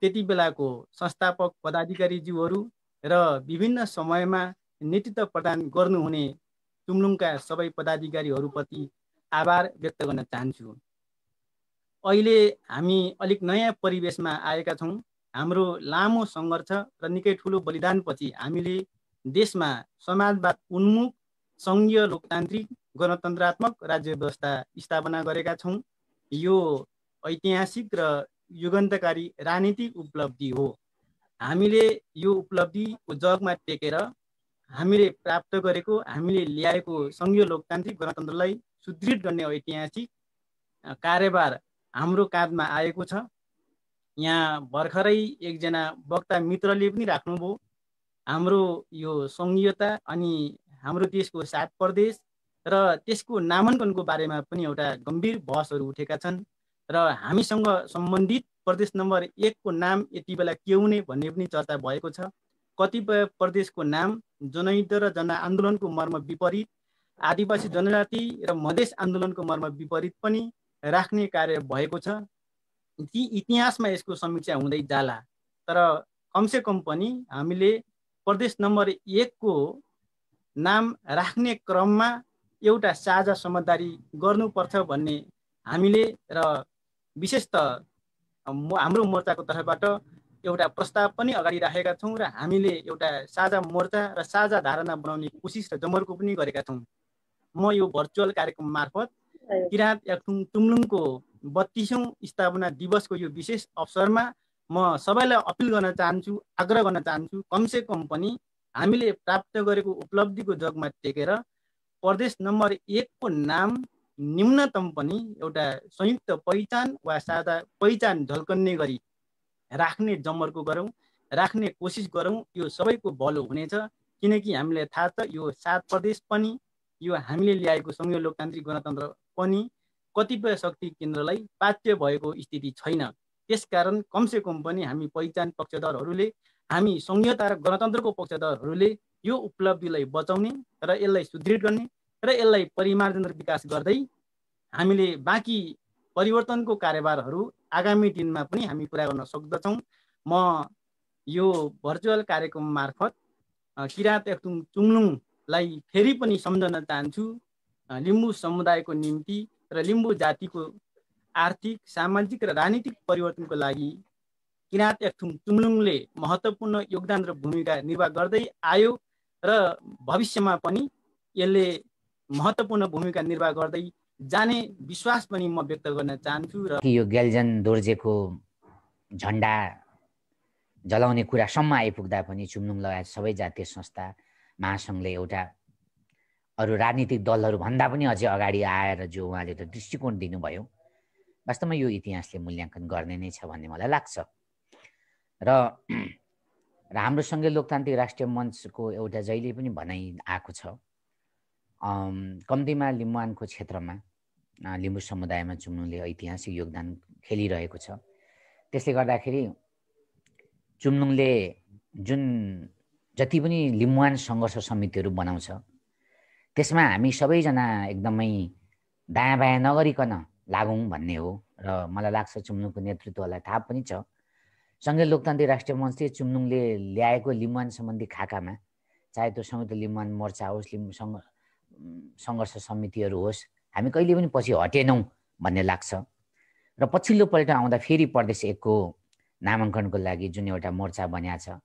त्यति बेलाको संस्थापक पदाधिकारीज्यूहरू र विभिन्न समयमा नेतृत्व प्रदान गर्नुहुने चुम्लुङका सबै पदाधिकारीहरूप्रति आभार व्यक्त गर्न चाहन्छु। अहिले हामी अलिक नयाँ परिवेशमा आएका छौँ। हाम्रो लामो सङ्घर्ष र निकै ठुलो बलिदानपछि हामीले देशमा समाजवाद उन्मुख सङ्घीय लोकतान्त्रिक गणतन्त्रात्मक राज्य व्यवस्था स्थापना गरेका छौँ। यो ऐतिहासिक र युगान्तकारी राजनीतिक उपलब्धि हो। हामीले यो उपलब्धिको जगमा टेकेर हामीले प्राप्त गरेको, हामीले ल्याएको सङ्घीय लोकतान्त्रिक गणतन्त्रलाई सुदृढ गर्ने ऐतिहासिक कार्यभार हाम्रो काँधमा आएको छ। यहाँ भर्खरै एकजना वक्ता मित्रले पनि राख्नुभयो, हाम्रो यो सङ्घीयता अनि हाम्रो देशको 7 प्रदेश र त्यसको नामाङ्कनको बारेमा पनि एउटा गम्भीर बहसहरू उठेका छन् र हामीसँग सम्बन्धित प्रदेश नम्बर 1 को नाम यति बेला के हुने भन्ने पनि चर्चा भएको छ। कतिपय प्रदेशको नाम जनयुद्ध र जनआन्दोलनको मर्म विपरीत, आदिवासी जनजाति र मधेस आन्दोलनको मर्म विपरीत पनि राख्ने कार्य भएको छ। ती इतिहासमा यसको समीक्षा हुँदै जाला, तर कमसे कम पनि हामीले प्रदेश नम्बर 1 को नाम राख्ने क्रममा एउटा साझा समझदारी गर्नुपर्छ भन्ने हामीले र विशेषतः हाम्रो मोर्चाको तर्फबाट एउटा प्रस्ताव पनि अगाडि राखेका छौँ र हामीले एउटा साझा मोर्चा र साझा धारणा बनाउने कोसिस र जमर्को पनि गरेका छौँ। म यो भर्चुअल कार्यक्रम मार्फत किराँत याक्थुङ चुम्लुङको 32औं स्थापना दिवसको यो विशेष अवसरमा म सबैलाई अपिल गर्न चाहन्छु, आग्रह गर्न चाहन्छु, कमसे कम पनि हामीले प्राप्त गरेको उपलब्धिको जगमा टेकेर प्रदेश नम्बर 1 को नाम न्यूनतम पनि एउटा संयुक्त पहिचान वा साझा पहिचान झल्कन्ने गरी राख्ने जमर्को गरौँ, राख्ने कोसिस गरौँ। यो सबैको भलो हुनेछ, किनकि हामीलाई थाहा छ यो 7 प्रदेश पनि, यो हामीले ल्याएको संघीय लोकतान्त्रिक गणतन्त्र पनि कतिपय शक्ति केन्द्रलाई पाच्य भएको स्थिति छैन। त्यसकारण कमसे कम पनि हामी पहिचान पक्षधरहरूले, हामी संघीयता र गणतन्त्रको पक्षधरहरूले यो उपलब्धिलाई बचाउने र यसलाई सुदृढ गर्ने र यसलाई परिमार्जन र विकास गर्दै हामीले बाँकी परिवर्तनको कार्यभारहरू आगामी दिनमा पनि हामी पुरा गर्न सक्दछौँ। म यो भर्चुअल कार्यक्रम मार्फत किराँत याक्थुङ चुम्लुङलाई फेरि पनि सम्झन चाहन्छु। लिम्बू समुदायको निम्ति र लिम्बू जातिको आर्थिक, सामाजिक र राजनीतिक परिवर्तनको लागि किराँत याक्थुङ चुम्लुङले महत्त्वपूर्ण योगदान र भूमिका निर्वाह गर्दै आयो र भविष्यमा पनि यसले महत्त्वपूर्ण भूमिका निर्वाह गर्दै जाने विश्वास पनि म व्यक्त गर्न चाहन्छु। र यो ग्याल्जन दोर्जेको झन्डा जलाउने कुरासम्म आइपुग्दा पनि चुम्लुङ लगायत सबै जातीय संस्था महासङ्घले एउटा अरू राजनीतिक दलहरू भन्दा पनि अझै अगाडि आएर जो उहाँले त दृष्टिकोण दिनुभयो, वास्तवमा यो इतिहासले मूल्याङ्कन गर्ने नै छ भन्ने मलाई लाग्छ। र हाम्रो सङ्घीय लोकतान्त्रिक राष्ट्रिय मञ्चको एउटा जहिले पनि भनाइ आएको छ, कम्तीमा लिम्बुवानको क्षेत्रमा लिम्बू समुदायमा चुम्लुङले ऐतिहासिक योगदान खेलिरहेको छ। त्यसले गर्दाखेरि चुम्लुङले जुन जति पनि लिम्बुवान सङ्घर्ष समितिहरू बनाउँछ त्यसमा हामी सबैजना एकदमै दायाँ बायाँ नगरिकन लागौँ भन्ने हो। र मलाई लाग्छ चुम्लुङको नेतृत्वलाई थाहा पनि छ, सङ्घीय लोकतान्त्रिक राष्ट्रिय मञ्चले चुम्लुङले ल्याएको लिम्बुवान सम्बन्धी खाकामा, चाहे त्यो संयुक्त लिम्बुवान मोर्चा होस्, लिम्बू सङ्घर्ष समितिहरू होस्, हामी कहिले पनि पछि हटेनौँ भन्ने लाग्छ। र पछिल्लो पल्ट आउँदा फेरि प्रदेश 1 को नामाङ्कनको लागि जुन एउटा मोर्चा बनिएको छ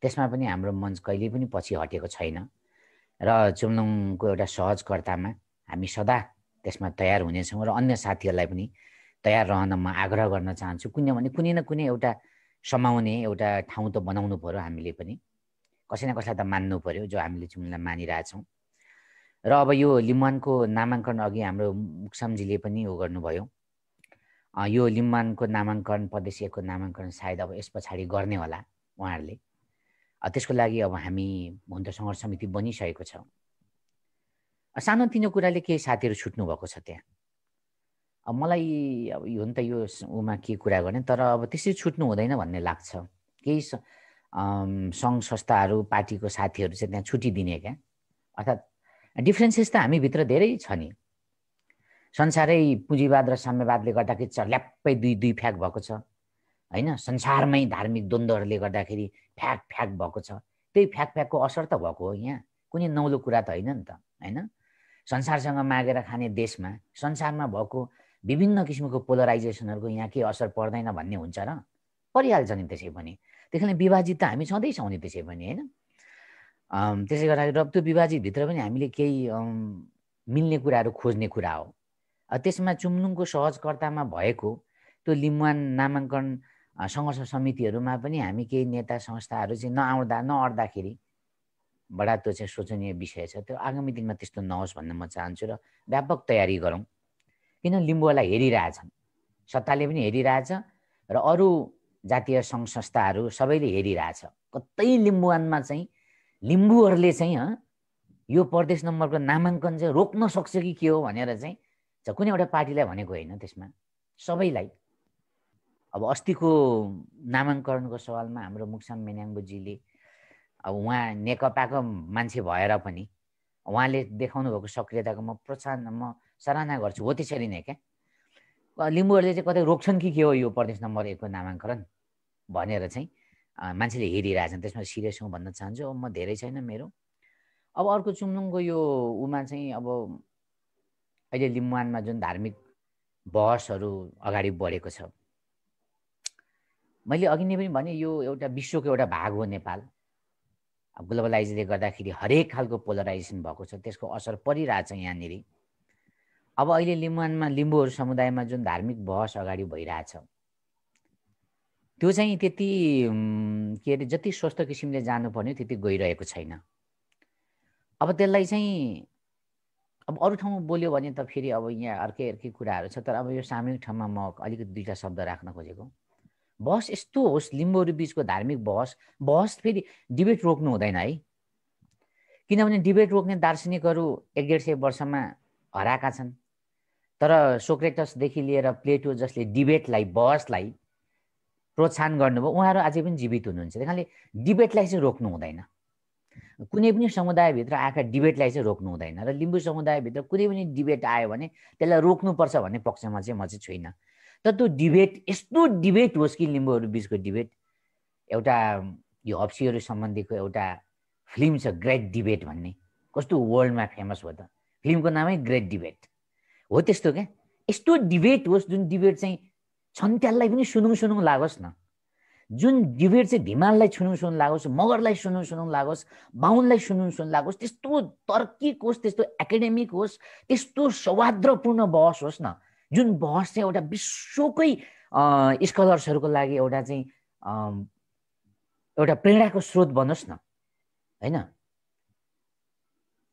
त्यसमा पनि हाम्रो मञ्च कहिले पनि पछि हटेको छैन। र चुम्लुङको एउटा सहजकर्तामा हामी सदा त्यसमा तयार हुनेछौँ र अन्य साथीहरूलाई पनि तयार रहन म आग्रह गर्न चाहन्छु। किनभने कुनै न कुनै एउटा समाउने एउटा ठाउँ त बनाउनु पर्यो, हामीले पनि कसै न कसैलाई त मान्नु पर्यो, जो हामीले चुम्लुङलाई मानिरहेछौँ। र अब यो लिम्बुवानको नामाङ्कन अघि हाम्रो मुक्सामजीले पनि यो गर्नुभयो, यो लिम्बुवानको नामाङ्कन, प्रदेश 1 को नामाङ्कन सायद अब यस पछाडि गर्ने होला उहाँहरूले। त्यसको लागि अब हामी हुन त सङ्घर्ष समिति बनिसकेको छ। सानोतिनो कुराले केही साथीहरू छुट्नु भएको छ त्यहाँ। अब मलाई अब यो हुन त यो उमा के कुरा गर्ने, तर अब त्यसरी छुट्नु हुँदैन भन्ने लाग्छ। केही सङ्घ संस्थाहरू, पार्टीको साथीहरू चाहिँ त्यहाँ छुट्टिदिने क्या, अर्थात् डिफ्रेन्सेस त हामीभित्र धेरै छ नि। संसारै पुँजीवाद र साम्यवादले गर्दाखेरि ल्याप्पै दुई फ्याक भएको छ होइन। संसारमै धार्मिक द्वन्द्वहरूले गर्दाखेरि फ्याक भएको छ। त्यही फ्याकको असर त भएको हो यहाँ, कुनै नौलो कुरा त होइन नि त होइन। संसारसँग मागेर खाने देशमा संसारमा भएको विभिन्न किसिमको पोलराइजेसनहरूको यहाँ के असर पर्दैन भन्ने हुन्छ र? परिहाल्छ नि त्यसै पनि। त्यसैले विभाजित त हामी छँदैछौँ नि त्यसै पनि होइन। त्यसै गर्दाखेरि त्यो विभाजितभित्र पनि हामीले केही मिल्ने कुराहरू खोज्ने कुरा हो। त्यसमा चुम्लुङको सहजकर्तामा भएको त्यो लिम्बुवान नामाङ्कन सङ्घर्ष समितिहरूमा पनि हामी केही नेता संस्थाहरू चाहिँ नअड्दाखेरि बडा त्यो चाहिँ सोचनीय विषय छ। त्यो आगामी दिनमा त्यस्तो नहोस् भन्न म चाहन्छु र व्यापक तयारी गरौँ। किन लिम्बुवालाई हेरिरहेछन्, सत्ताले पनि हेरिरहेछ र अरू जातीय सङ्घ संस्थाहरू सबैले हेरिरहेछ। कतै लिम्बुवानमा चाहिँ लिम्बूहरूले चाहिँ यो प्रदेश नम्बरको नामाङ्कन चाहिँ रोक्न सक्छ कि के हो भनेर चाहिँ कुनै एउटा पार्टीलाई भनेको होइन, त्यसमा सबैलाई। अब अस्तिको नामाङ्कनको सवालमा हाम्रो मुक्साम मेन्याङबुजीले अब उहाँ नेकपाको मान्छे भएर पनि उहाँले देखाउनु भएको सक्रियताको म सराहना गर्छु। हो त्यसरी नै क्या, लिम्बूहरूले चाहिँ कतै रोक्छन् कि के हो यो प्रदेश नम्बर 1 को नामाङ्कन भनेर चाहिँ मान्छेले हेरिरहेछन्। त्यसमा सिरियस हौँ भन्न चाहन्छु। अब म धेरै छैन मेरो। अब अर्को चुम्लुङको यो उमा चाहिँ अब अहिले लिम्बुवानमा जुन धार्मिक बहसहरू अगाडि बढेको छ, मैले अघि नै पनि भने यो एउटा विश्वको एउटा भाग हो नेपाल। ग्लोबलाइजले गर्दाखेरि हरेक खालको पोलराइजेसन भएको छ, त्यसको असर परिरहेछ यहाँनिर। अब अहिले लिम्बुवानमा लिम्बूहरू समुदायमा जुन धार्मिक बहस अगाडि भइरहेछ त्यो चाहिँ त्यति के अरे जति स्वस्थ किसिमले जानुपर्ने त्यति गइरहेको छैन। अब त्यसलाई चाहिँ अब अरू ठाउँमा बोल्यो भने त फेरि अब यहाँ अर्कै कुराहरू छ, तर अब यो सामूहिक ठाउँमा म अलिकति दुईवटा शब्द राख्न खोजेको। बहस यस्तो होस्, लिम्बूहरू बिचको धार्मिक बहस फेरि डिबेट रोक्नु हुँदैन है, किनभने डिबेट रोक्ने दार्शनिकहरू 100-150 वर्षमा हराएका छन्। तर सोक्रेटसदेखि लिएर प्लेटो जसले डिबेटलाई बहसलाई प्रोत्साहन गर्नुभयो उहाँहरू अझै पनि जीवित हुनुहुन्छ। त्यही कारणले डिबेटलाई चाहिँ रोक्नु हुँदैन, कुनै पनि समुदायभित्र आएका डिबेटलाई चाहिँ रोक्नु हुँदैन। र लिम्बू समुदायभित्र कुनै पनि डिबेट आयो भने त्यसलाई रोक्नुपर्छ भन्ने पक्षमा चाहिँ म चाहिँ छुइनँ। तर त्यो डिबेट यस्तो डिबेट होस् कि लिम्बूहरू बिचको डिबेट एउटा यो हप्सीहरू सम्बन्धीको एउटा फिल्म छ ग्रेट डिबेट भन्ने, कस्तो वर्ल्डमा फेमस हो त, फिल्मको नामै ग्रेट डिबेट हो त्यस्तो क्या। यस्तो डिबेट होस् जुन डिबेट चाहिँ छन्त्याललाई पनि सुनुङ लागोस् न, जुन डिबेट चाहिँ धिमाललाई सुनुङ लागोस्, मगरलाई सुनुङ लागोस्, बाहुनलाई सुनुङ लागोस्, त्यस्तो तर्किक होस्, त्यस्तो एकाडेमिक होस्, त्यस्तो सौहार्दपूर्ण बहस होस् न, जुन बहस चाहिँ एउटा विश्वकै स्कलर्सहरूको लागि एउटा चाहिँ एउटा प्रेरणाको स्रोत बनोस् न होइन।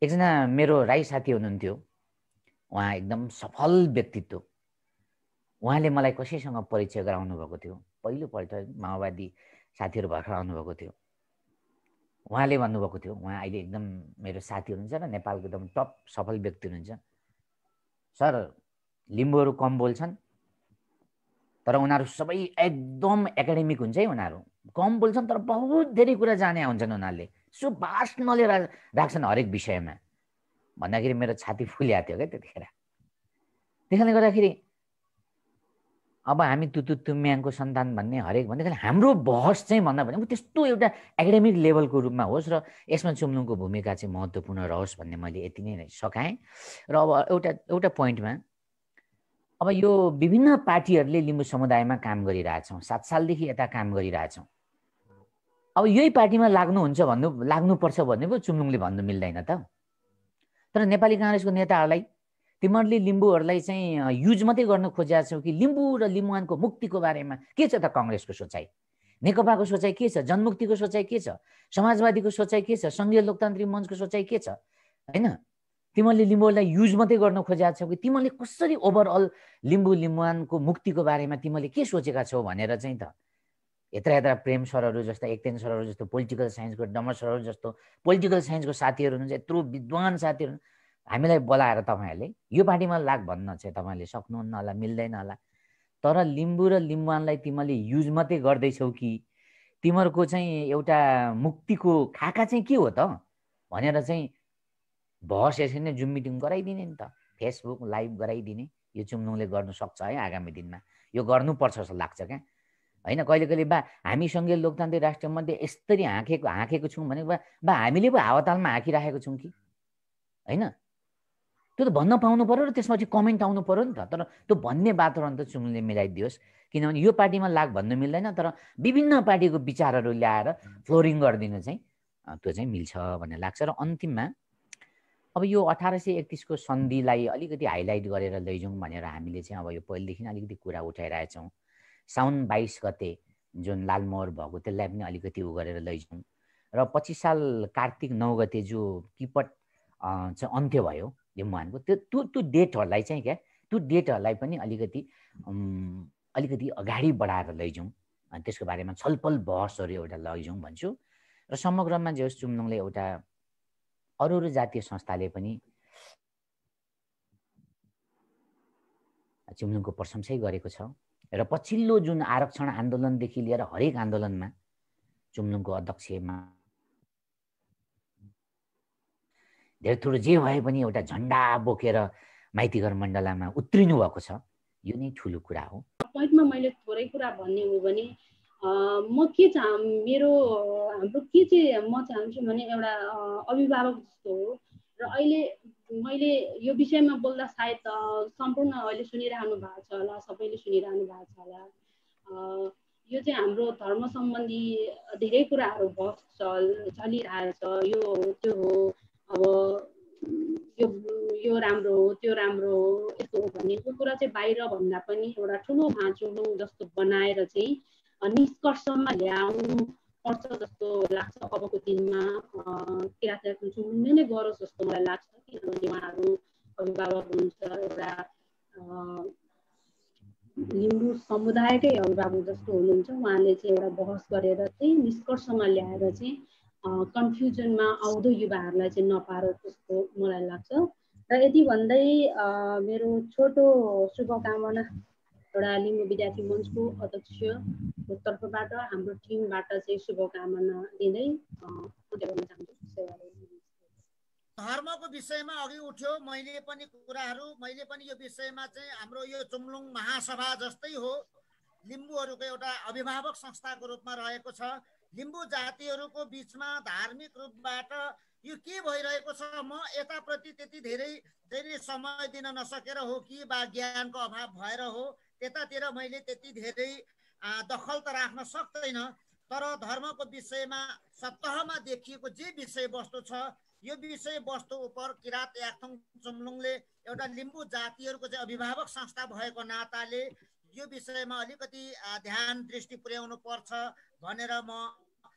एकजना मेरो राई साथी हुनुहुन्थ्यो, उहाँ एकदम सफल व्यक्तित्व, उहाँले मलाई कसैसँग परिचय गराउनु भएको थियो। पहिलोपल्ट माओवादी साथीहरू भर्खर आउनुभएको थियो। उहाँले भन्नुभएको थियो, उहाँ अहिले एकदम मेरो साथी हुनुहुन्छ र नेपालको एकदम टप सफल व्यक्ति हुनुहुन्छ, सर लिम्बूहरू कम बोल्छन् तर उनीहरू सबै एकदम एकाडेमिक हुन्छ है, उनीहरू कम बोल्छन् तर बहुत धेरै कुरा जाने हुन्छन्, उनीहरूले सो भास्ट नलेज राख्छन् हरेक विषयमा भन्दाखेरि मेरो छाती फुलिएको थियो क्या त्यतिखेर। त्यसले गर्दाखेरि अब हामी तुतुम्याङको सन्तान भन्ने हरेक भन्दाखेरि हाम्रो बहस चाहिँ भन्दा भने त्यस्तो एउटा एकाडेमिक लेभलको रूपमा होस् र यसमा चुम्लुङको भूमिका चाहिँ महत्त्वपूर्ण रहोस् भन्ने मैले यति नै सकाएँ। र अब एउटा पोइन्टमा अब यो विभिन्न पार्टीहरूले लिम्बू समुदायमा काम गरिरहेछौँ, 7 सालदेखि यता काम गरिरहेछौँ। अब यही पार्टीमा लाग्नुपर्छ भन्ने पो चुम्लुङले भन्नु मिल्दैन त। तर नेपाली काङ्ग्रेसको नेताहरूलाई तिमीहरूले लिम्बूहरूलाई चाहिँ युज मात्रै गर्न खोजेका छौ कि लिम्बू र लिम्बुवानको मुक्तिको बारेमा के छ त काङ्ग्रेसको सोचाइ, नेकपाको सोचाइ के छ, जनमुक्तिको सोचाइ के छ, समाजवादीको सोचाइ के छ, सङ्घीय लोकतान्त्रिक मञ्चको सोचाइ के छ होइन। तिमीहरूले लिम्बूहरूलाई युज मात्रै गर्न खोजेका छौ कि तिमीहरूले कसरी ओभरअल लिम्बुवानको मुक्तिको बारेमा तिमीहरूले के सोचेका छौ भनेर चाहिँ त यत्रा प्रेम सरहरू जस्ता, एकतेन सरहरू जस्तो, पोलिटिकल साइन्सको डमर सरहरू जस्तो पोलिटिकल साइन्सको साथीहरू हुनुहुन्छ, यत्रो विद्वान साथीहरू हामीलाई बोलाएर तपाईँहरूले यो पार्टीमा लाग भन्न चाहिँ तपाईँहरूले सक्नुहुन्न होला, मिल्दैन होला। तर लिम्बू र लिम्बुवानलाई तिमीहरूले युज मात्रै गर्दैछौ कि तिमीहरूको चाहिँ एउटा मुक्तिको खाका चाहिँ के हो त भनेर चाहिँ बहस यसरी नै जुम मिटिङ गराइदिने नि त, फेसबुक लाइभ गराइदिने। यो चुम्लुङले गर्नु सक्छ है आगामी दिनमा, यो गर्नुपर्छ जस्तो लाग्छ क्या होइन। कहिले कहिले बा हामी सङ्घीय लोकतान्त्रिक राष्ट्रमध्ये यसरी हाँकेको छौँ भने बा हामीले पो हावातालमा हाँकिराखेको छौँ कि होइन, त्यो त भन्न पाउनु पऱ्यो र त्यसपछि कमेन्ट आउनु पऱ्यो नि त। तर त्यो भन्ने वातावरण त चुम्लुङले मिलाइदियोस्, किनभने यो पार्टीमा लाग भन्नु मिल्दैन, तर विभिन्न पार्टीको विचारहरू ल्याएर फ्लोरिङ गरिदिनु चाहिँ त्यो चाहिँ मिल्छ भन्ने लाग्छ। र अन्तिममा अब यो 1831को सन्धिलाई अलिकति हाइलाइट गरेर लैजाउँ भनेर हामीले चाहिँ अब यो पहिलेदेखि अलिकति कुरा उठाइरहेछौँ। साउन 22 गते जुन लालमोहर भएको त्यसलाई पनि अलिकति उ गरेर लैजाउँ र 25 साल कार्तिक 9 गते जो किपट चाहिँ अन्त्य भयो लिम्बुवानको त्यो डेटहरूलाई चाहिँ क्या त्यो डेटहरूलाई पनि अलिकति अगाडि बढाएर लैजाउँ, त्यसको बारेमा छलफल बहसहरू एउटा लैजाउँ भन्छु। र समग्रमा जे होस् चुम्लुङले एउटा अरू जातीय संस्थाले पनि चुम्लुङको प्रशंसै गरेको छ र पछिल्लो जुन आरक्षण आन्दोलनदेखि लिएर हरेक आन्दोलनमा चुम्लुङको अध्यक्षमा धेरै थोरै जे भए पनि एउटा झन्डा बोकेर माइतीघर मण्डलामा उत्रिनु भएको छ, यो नै ठुलो कुरा हो। पोइन्टमा मैले थोरै कुरा भन्ने हो भने म के हाम्रो के चाहिँ म चाहन्छु भने एउटा अभिभावक जस्तो हो र अहिले मैले यो विषयमा बोल्दा सायद सम्पूर्ण अहिले सुनिरहनु भएको छ होला, सबैले सुनिरहनु भएको छ होला। यो चाहिँ हाम्रो धर्म सम्बन्धी धेरै कुराहरू चलिरहेछ। यो त्यो हो, अब यो राम्रो हो, त्यो राम्रो हो, यस्तो हो भन्ने कुरा चाहिँ बाहिर भन्दा पनि एउटा ठुलो भाँचुलो जस्तो बनाएर चाहिँ निष्कर्षमा ल्याउनु पर्छ जस्तो लाग्छ। अबको दिनमा किराँत याक्थुङ चुम्लुङले नै गरोस् जस्तो मलाई लाग्छ, किनभने उहाँहरू अभिभावक हुनुहुन्छ, एउटा लिम्बू समुदायकै अभिभावक जस्तो हुनुहुन्छ। उहाँले चाहिँ एउटा बहस गरेर चाहिँ निष्कर्षमा ल्याएर चाहिँ कन्फ्युजनमा आउँदो युवाहरूलाई चाहिँ नपारोस् जस्तो मलाई लाग्छ। र यति भन्दै मेरो छोटो शुभकामना एउटा लिम्बू विद्यार्थी मञ्चको अध्यक्षको तर्फबाट, हाम्रो टिमबाट चाहिँ शुभकामना दिँदै अन्त्य गर्न चाहन्छु। धर्मको विषयमा अघि उठ्यो, मैले पनि यो विषयमा चाहिँ हाम्रो यो चुम्लुङ महासभा जस्तै हो, लिम्बूहरूको एउटा अभिभावक संस्थाको रूपमा रहेको छ। लिम्बू जातिहरूको बिचमा धार्मिक रूपबाट यो के भइरहेको छ, म यताप्रति त्यति धेरै समय दिन नसकेर हो कि वा ज्ञानको अभाव भएर हो, त्यतातिर मैले त्यति धेरै दखल त राख्न सक्दैन। तर धर्मको विषयमा सतहमा देखिएको जे विषयवस्तु छ, यो विषयवस्तु उप किराँत याक्थुङ चुम्लुङले एउटा लिम्बू जातिहरूको चाहिँ अभिभावक संस्था भएको नाताले यो विषयमा अलिकति ध्यान दृष्टि पुर्याउनु पर्छ भनेर म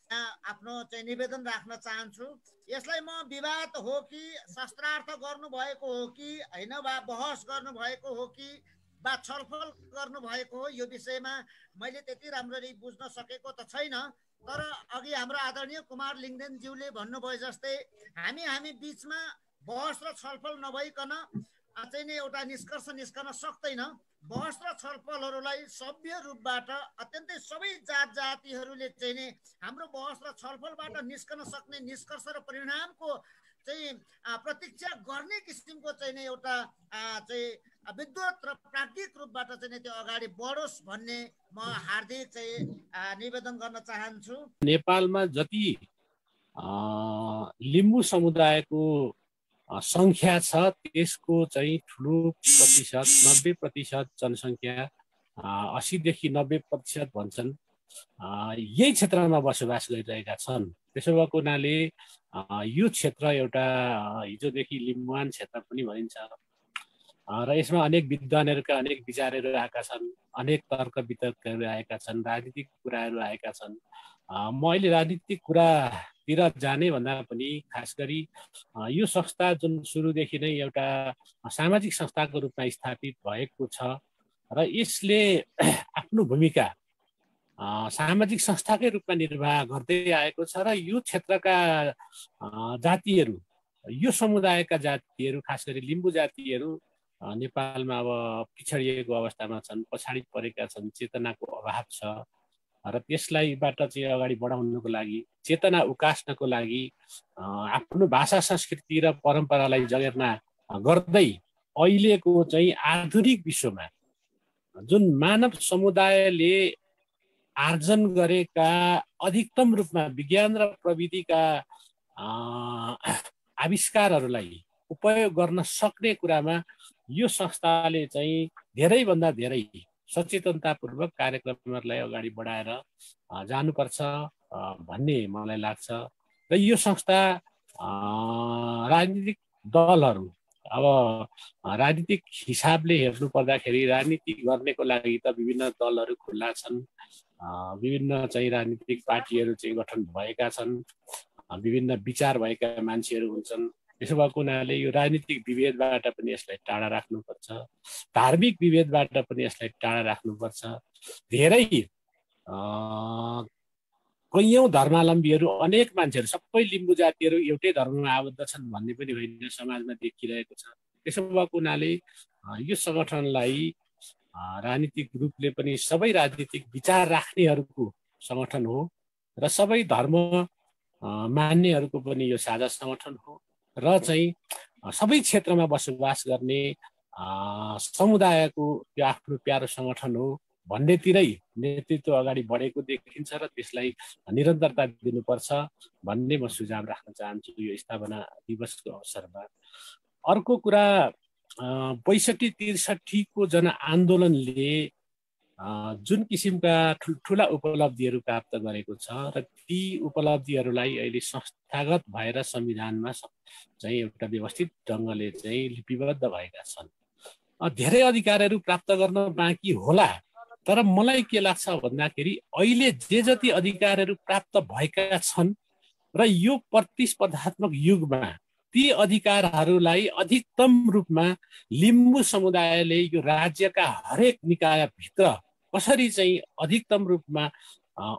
आफ्नो चाहिँ निवेदन राख्न चाहन्छु। यसलाई म विवाद हो कि शास्त्रार्थ गर्नुभएको हो कि होइन, वा बहस गर्नुभएको हो कि वा छलफल गर्नुभएको हो, यो विषयमा मैले त्यति राम्ररी बुझ्न सकेको त छैन। तर अघि हाम्रो आदरणीय कुमार लिङ्गदेनज्यूले भन्नुभयो जस्तै हामी बिचमा बहस र छलफल नभइकन चाहिँ नै एउटा निष्कर्ष निस्कन सक्दैन। बहस र छलफलहरूलाई सभ्य रूपबाट अत्यन्तै सबै जातिहरूले चाहिँ नै हाम्रो बहस र छलफलबाट निस्कन सक्ने निष्कर्ष र परिणामको चाहिँ प्रतीक्षा गर्ने किसिमको चाहिँ नै एउटा चाहिँ विद्वत र प्राज्ञिक रूपबाट चाहिँ त्यो अगाडि बढोस् भन्ने म हार्दिक चाहिँ निवेदन गर्न चाहन्छु। नेपालमा जति लिम्बू समुदायको संख्या छ त्यसको चाहिँ ठुलो प्रतिशत 90% जनसङ्ख्या 80 देखि 90% भन्छन् यही क्षेत्रमा बसोबास गरिरहेका छन्। त्यसो भएको हुनाले यो क्षेत्र एउटा हिजोदेखि लिम्बुवान क्षेत्र पनि भनिन्छ र यसमा अनेक विद्वानहरूका अनेक विचारहरू आएका छन्, अनेक तर्क वितर्कहरू आएका छन्, राजनीतिक कुराहरू आएका छन्। म अहिले राजनीतिक कुरातिर जाने भन्दा पनि खास गरी यो संस्था जुन सुरुदेखि नै एउटा सामाजिक संस्थाको रूपमा स्थापित भएको छ र यसले आफ्नो भूमिका सामाजिक संस्थाकै रूपमा निर्वाह गर्दै आएको छ र यो क्षेत्रका जातिहरू, यो समुदायका जातिहरू, खास गरी लिम्बू जातिहरू नेपालमा अब पिछडिएको अवस्थामा छन्, पछाडि परेका छन्, चेतनाको अभाव छ र त्यसलाईबाट चाहिँ अगाडि बढाउनको लागि, चेतना उकास्नको लागि आफ्नो भाषा संस्कृति र परम्परालाई जगेर्ना गर्दै अहिलेको चाहिँ आधुनिक विश्वमा जुन मानव समुदायले आर्जन गरेका अधिकतम रूपमा विज्ञान र प्रविधिका आविष्कारहरूलाई उपयोग गर्न सक्ने कुरामा यो संस्थाले चाहिँ धेरैभन्दा धेरै सचेतनतापूर्वक कार्यक्रमहरूलाई अगाडि बढाएर जानुपर्छ भन्ने मलाई लाग्छ। र यो संस्था राजनीतिक दलहरू, अब राजनीतिक हिसाबले हेर्नु पर्दाखेरि राजनीति गर्नेको लागि त विभिन्न दलहरू खुल्ला छन्, विभिन्न चाहिँ राजनीतिक पार्टीहरू चाहिँ गठन भएका छन्, विभिन्न विचार भएका मान्छेहरू हुन्छन्। त्यसो भएको हुनाले यो राजनीतिक विभेदबाट पनि यसलाई टाढा राख्नुपर्छ, धार्मिक विभेदबाट पनि यसलाई टाढा राख्नुपर्छ। धेरै कैयौँ धर्मावलम्बीहरू, अनेक मान्छेहरू, सबै लिम्बू जातिहरू एउटै धर्ममा आबद्ध छन् भन्ने पनि होइन, समाजमा देखिरहेको छ। त्यसो भएको हुनाले यो सङ्गठनलाई राजनीतिक रूपले पनि सबै राजनीतिक विचार राख्नेहरूको सङ्गठन हो र सबै धर्म मान्नेहरूको पनि यो साझा सङ्गठन हो र चाहिँ सबै क्षेत्रमा बसोबास गर्ने समुदायको त्यो आफ्नो प्यारो सङ्गठन हो भन्नेतिरै नेतृत्व अगाडि बढेको देखिन्छ र त्यसलाई निरन्तरता दिनुपर्छ भन्ने म सुझाव राख्न चाहन्छु यो स्थापना दिवसको अवसरमा। अर्को कुरा ६५-६३ को जनआन्दोलनले जुन किसिमका ठुल्ठुला उपलब्धिहरू प्राप्त गरेको छ र ती उपलब्धिहरूलाई अहिले संस्थागत भएर संविधानमा चाहिँ एउटा व्यवस्थित ढङ्गले चाहिँ लिपिबद्ध भएका छन्। धेरै अधिकारहरू प्राप्त गर्न बाँकी होला, तर मलाई के लाग्छ भन्दाखेरि अहिले जे जति अधिकारहरू प्राप्त भएका छन् र यो प्रतिस्पर्धात्मक युगमा ती अधिकारहरूलाई अधिकतम रूपमा लिम्बू समुदायले यो राज्यका हरेक निकायभित्र कसरी चाहिँ अधिकतम रूपमा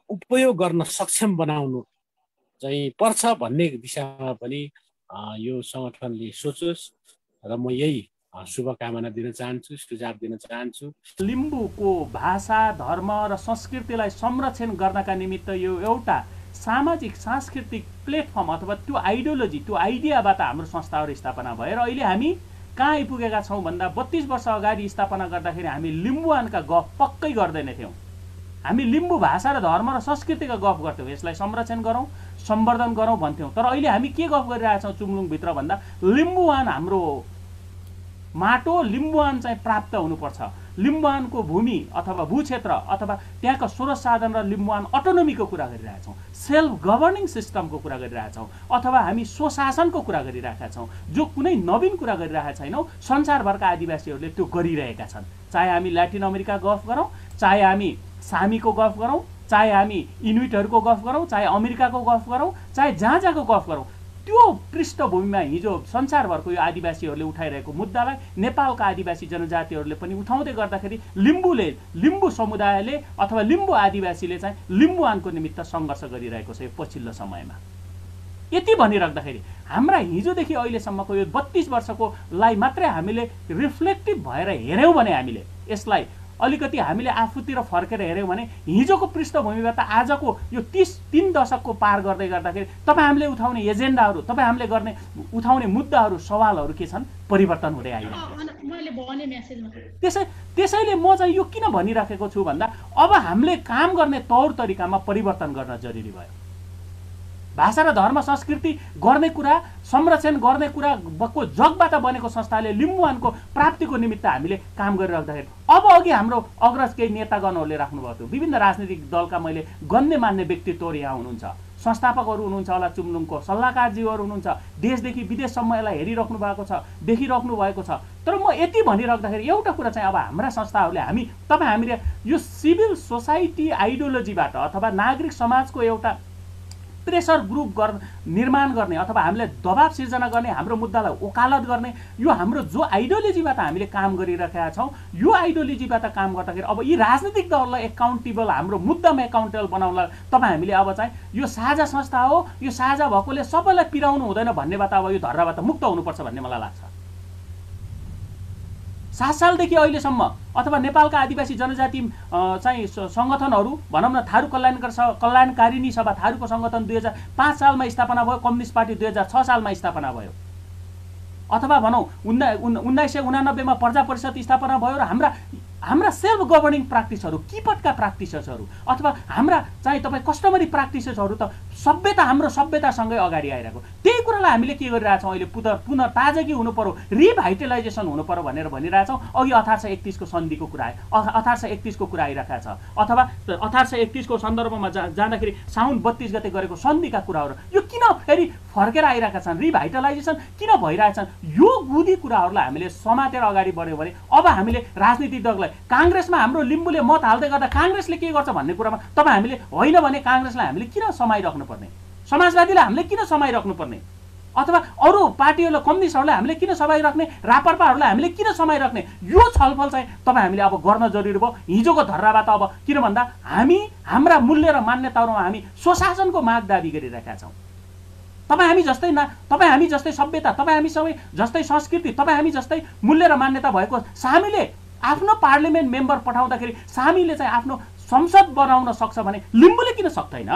उपयोग गर्न सक्षम बनाउनु चाहिँ पर्छ भन्ने दिशामा पनि यो सङ्गठनले सोचोस् र म यही शुभकामना दिन चाहन्छु, सुझाव दिन चाहन्छु। लिम्बूको भाषा, धर्म र संस्कृतिलाई संरक्षण गर्नका निमित्त यो एउटा सामाजिक सांस्कृतिक प्लेटफर्म अथवा त्यो आइडियोलोजी, त्यो आइडियाबाट हाम्रो संस्थाहरू स्थापना भएर अहिले हामी कहाँ आइपुगेका छौँ भन्दा 32 वर्ष अगाडि स्थापना गर्दाखेरि हामी लिम्बुवानका गफ पक्कै गर्दैनथ्यौँ। हामी लिम्बू भाषा र धर्म र संस्कृतिका गफ गर्थ्यौँ, यसलाई संरक्षण गरौँ, सम्वर्धन गरौँ भन्थ्यौँ। तर अहिले हामी के गफ गरिरहेछौँ चुम्लुङभित्र भन्दा लिम्बुवान हाम्रो माटो, लिम्बुवान चाहिँ प्राप्त हुनुपर्छ, लिम्बुवानको भूमि अथवा भूक्षेत्र अथवा त्यहाँका स्रोत साधन र लिम्बुवान अटोनोमीको कुरा गरिरहेछौँ, सेल्फ गभर्निङ सिस्टमको कुरा गरिरहेछौँ अथवा हामी स्वशासनको कुरा गरिरहेका छौँ, जो कुनै नवीन कुरा गरिरहेका छैनौँ। संसारभरका आदिवासीहरूले त्यो गरिरहेका छन्। चाहे हामी ल्याटिन अमेरिका गफ गरौँ, चाहे हामी सामीको गफ गरौँ, चाहे हामी इन्युटहरूको गफ गरौँ, चाहे अमेरिकाको गफ गरौँ, चाहे जहाँ जहाँको गफ गरौँ, त्यो पृष्ठभूमिमा हिजो संसारभरको यो आदिवासीहरूले उठाइरहेको मुद्दालाई नेपालका आदिवासी जनजातिहरूले पनि उठाउँदै गर्दाखेरि लिम्बू समुदायले अथवा लिम्बू आदिवासीले चाहिँ लिम्बुवानको निमित्त सङ्घर्ष गरिरहेको छ यो पछिल्लो समयमा। यति भनिराख्दाखेरि हाम्रा हिजोदेखि अहिलेसम्मको यो 32 वर्षकोलाई मात्रै हामीले रिफ्लेक्टिभ भएर हेऱ्यौँ भने, हामीले यसलाई अलिकति हामीले आफूतिर फर्केर हेऱ्यौँ भने हिजोको पृष्ठभूमिबाट आजको यो 3 दशकको पार गर्दै गर्दाखेरि तपाईँ हामीले उठाउने एजेन्डाहरू, तपाईँ हामीले गर्ने उठाउने मुद्दाहरू, सवालहरू के छन्, परिवर्तन हुँदै आइरहेको। त्यसैले म चाहिँ यो किन भनिराखेको छु भन्दा अब हामीले काम गर्ने तौर तरिकामा परिवर्तन गर्न जरुरी भयो। भाषा र धर्म संस्कृति गर्ने कुरा, संरक्षण गर्ने कुरा को जगबाट बनेको संस्थाले लिम्बुवानको प्राप्तिको निमित्त हामीले काम गरिराख्दाखेरि अब अघि हाम्रो अग्रज केही नेतागणहरूले राख्नुभएको थियो, विभिन्न राजनीतिक दलका मैले गण्यमान्य व्यक्तित्वहरू यहाँ हुनुहुन्छ, संस्थापकहरू हुनुहुन्छ होला, चुम्लुङको सल्लाहकारजीहरू हुनुहुन्छ, देशदेखि विदेशसम्म यसलाई हेरिराख्नु भएको छ, देखिराख्नु भएको छ। तर म यति भनिराख्दाखेरि एउटा कुरा चाहिँ अब हाम्रा संस्थाहरूले हामीले यो सिभिल सोसाइटी आइडियोलोजीबाट अथवा नागरिक समाजको एउटा प्रेसर ग्रुप निर्माण गर्ने अथवा हामीलाई दबाब सिर्जना गर्ने, हाम्रो मुद्दालाई ओकालत गर्ने, यो हाम्रो जो आइडियोलोजीबाट हामीले काम गरिरहेका छौँ, यो आइडियोलोजीबाट काम गर्दाखेरि अब यी राजनीतिक दललाई एकाउन्टेबल, हाम्रो मुद्दामा एकाउन्टेबल बनाउनलाई तपाईँ हामीले अब चाहिँ यो साझा संस्था हो, यो साझा भएकोले सबैलाई पिराउनु हुँदैन भन्नेबाट अब यो धर्राबाट मुक्त हुनुपर्छ भन्ने मलाई लाग्छ। 7 सालदेखि अहिलेसम्म अथवा नेपालका आदिवासी जनजाति चाहिँ सङ्गठनहरू भनौँ न, थारू कल्याणकारिणी सभा, थारूको सङ्गठन 2005 सालमा स्थापना भयो, कम्युनिस्ट पार्टी 2006 सालमा स्थापना भयो, अथवा भनौँ 1989 मा प्रजा परिषद स्थापना भयो र हाम्रा सेल्फ गभर्निङ प्र्याक्टिसहरू, किपटका प्र्याक्टिसेसहरू अथवा हाम्रा चाहिँ तपाईँ कस्टमरी प्र्याक्टिसेसहरू त हाम्रो सभ्यतासँगै अगाडि आइरहेको। त्यही कुरालाई हामीले के गरिरहेछौँ अहिले पुनः ताजगी हुनु पर्यो, रिभाइटलाइजेसन हुनु पर्यो भनेर भनिरहेछौँ। अघि 1831 को सन्धिको कुरा 1831 को कुरा आइरहेको छ, अथवा 1831 को सन्दर्भमा जाँदाखेरि साउन 32 गते गरेको सन्धिका कुराहरू यो किन फेरि फर्केर आइरहेका छन्, रिभाइटलाइजेसन किन भइरहेछन्, यो बुँदी कुराहरूलाई हामीले समातेर अगाडि बढ्यौँ भने अब हामीले राजनीतिक दललाई काङ्ग्रेसमा हाम्रो लिम्बूले मत हाल्दै गर्दा काङ्ग्रेसले के गर्छ भन्ने कुरामा तपाईँ हामीले होइन भने काङ्ग्रेसलाई हामीले किन समाइराख्नुपर्ने, समाजवादीलाई हामीले किन समाइराख्नुपर्ने, अथवा अरू पार्टीहरूलाई, कम्युनिस्टहरूलाई हामीले किन समाइराख्ने, रापर्पाहरूलाई हामीले किन समाइराख्ने, यो छलफल चाहिँ तपाईँ हामीले अब गर्न जरुरी भयो हिजोको धर्राबाट। अब किन भन्दा हामी हाम्रा मूल्य र मान्यताहरूमा हामी स्वशासनको माग दाबी गरिरहेका छौँ। तपाईँ हामी जस्तै सभ्यता, तपाईँ हामी सबै जस्तै संस्कृति, तपाईँ हामी जस्तै मूल्य र मान्यता भएको सामीले आफ्नो पार्लिमेन्ट मेम्बर पठाउँदाखेरि सामीले चाहिँ आफ्नो संसद बनाउन सक्छ भने लिम्बूले किन सक्दैन?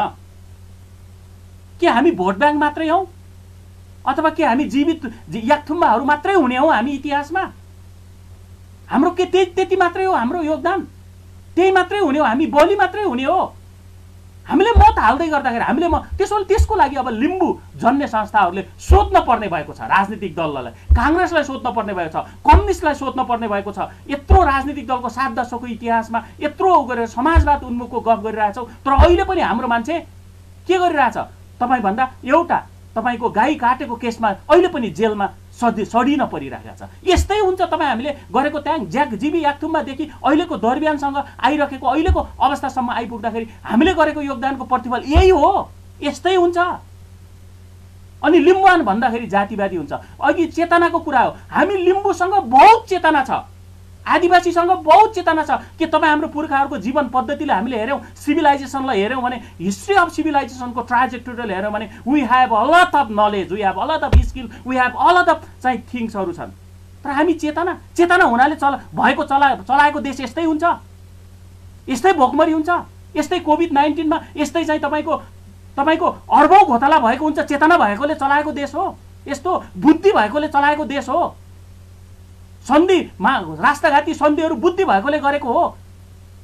के हामी भोट ब्याङ्क मात्रै हौ अथवा के हामी जीवित याकथुम्बाहरू मात्रै हुने हौ? हामी इतिहासमा हाम्रो के त्यति मात्रै हो हाम्रो योगदान? त्यही मात्रै हुने हो? हामी बलि मात्रै हुने हो? हामीले मत हाल्दै गर्दाखेरि हामीले त्यसको लागि अब लिम्बू जन्य संस्थाहरूले सोध्न पर्ने भएको छ। राजनीतिक दललाई, काङ्ग्रेसलाई सोध्न पर्ने भएको छ, कम्युनिस्टलाई सोध्न पर्ने भएको छ। यत्रो राजनीतिक दलको 7 दशकको इतिहासमा यत्रो गरेर समाजवाद उन्मुखको गफ गरिरहेछौँ, तर अहिले पनि हाम्रो मान्छे के गरिरहेछ? तपाईँभन्दा एउटा तपाईँको गाई काटेको केसमा अहिले पनि जेलमा सडिन परिरहेको छ। यस्तै हुन्छ तपाईँ हामीले गरेको त्यहाँ जीवी याक्थुममादेखि अहिलेको दरबियानसँग आइरहेको अहिलेको अवस्थासम्म आइपुग्दाखेरि हामीले गरेको योगदानको प्रतिफल यही हो। यस्तै हुन्छ। अनि लिम्बुवान भन्दाखेरि जातिवादी हुन्छ। अघि चेतनाको कुरा हो, हामी लिम्बूसँग बहुत चेतना छ, आदिवासीसँग बहुत चेतना छ। के तपाईँ हाम्रो पुर्खाहरूको जीवन पद्धतिले हामीले हेऱ्यौँ, सिभिलाइजेसनलाई हेऱ्यौँ भने, हिस्ट्री अफ सिभिलाइजेसनको ट्राजेक्टोरीले हेऱ्यौँ भने we have a lot of knowledge, we have a lot of skill, we have a lot of चाहिँ थिङ्सहरू छन्। तर हामी चेतना हुनाले चलाएको देश यस्तै हुन्छ, यस्तै भोकमरी हुन्छ, यस्तै कोभिड-19 यस्तै चाहिँ तपाईँको अर्बौं घोटाला भएको हुन्छ। चेतना भएकोले चलाएको देश हो, यस्तो बुद्धि भएकोले चलाएको देश हो। सन्धिमा राष्ट्रघाती सन्धिहरू बुद्धि भएकोले गरेको हो।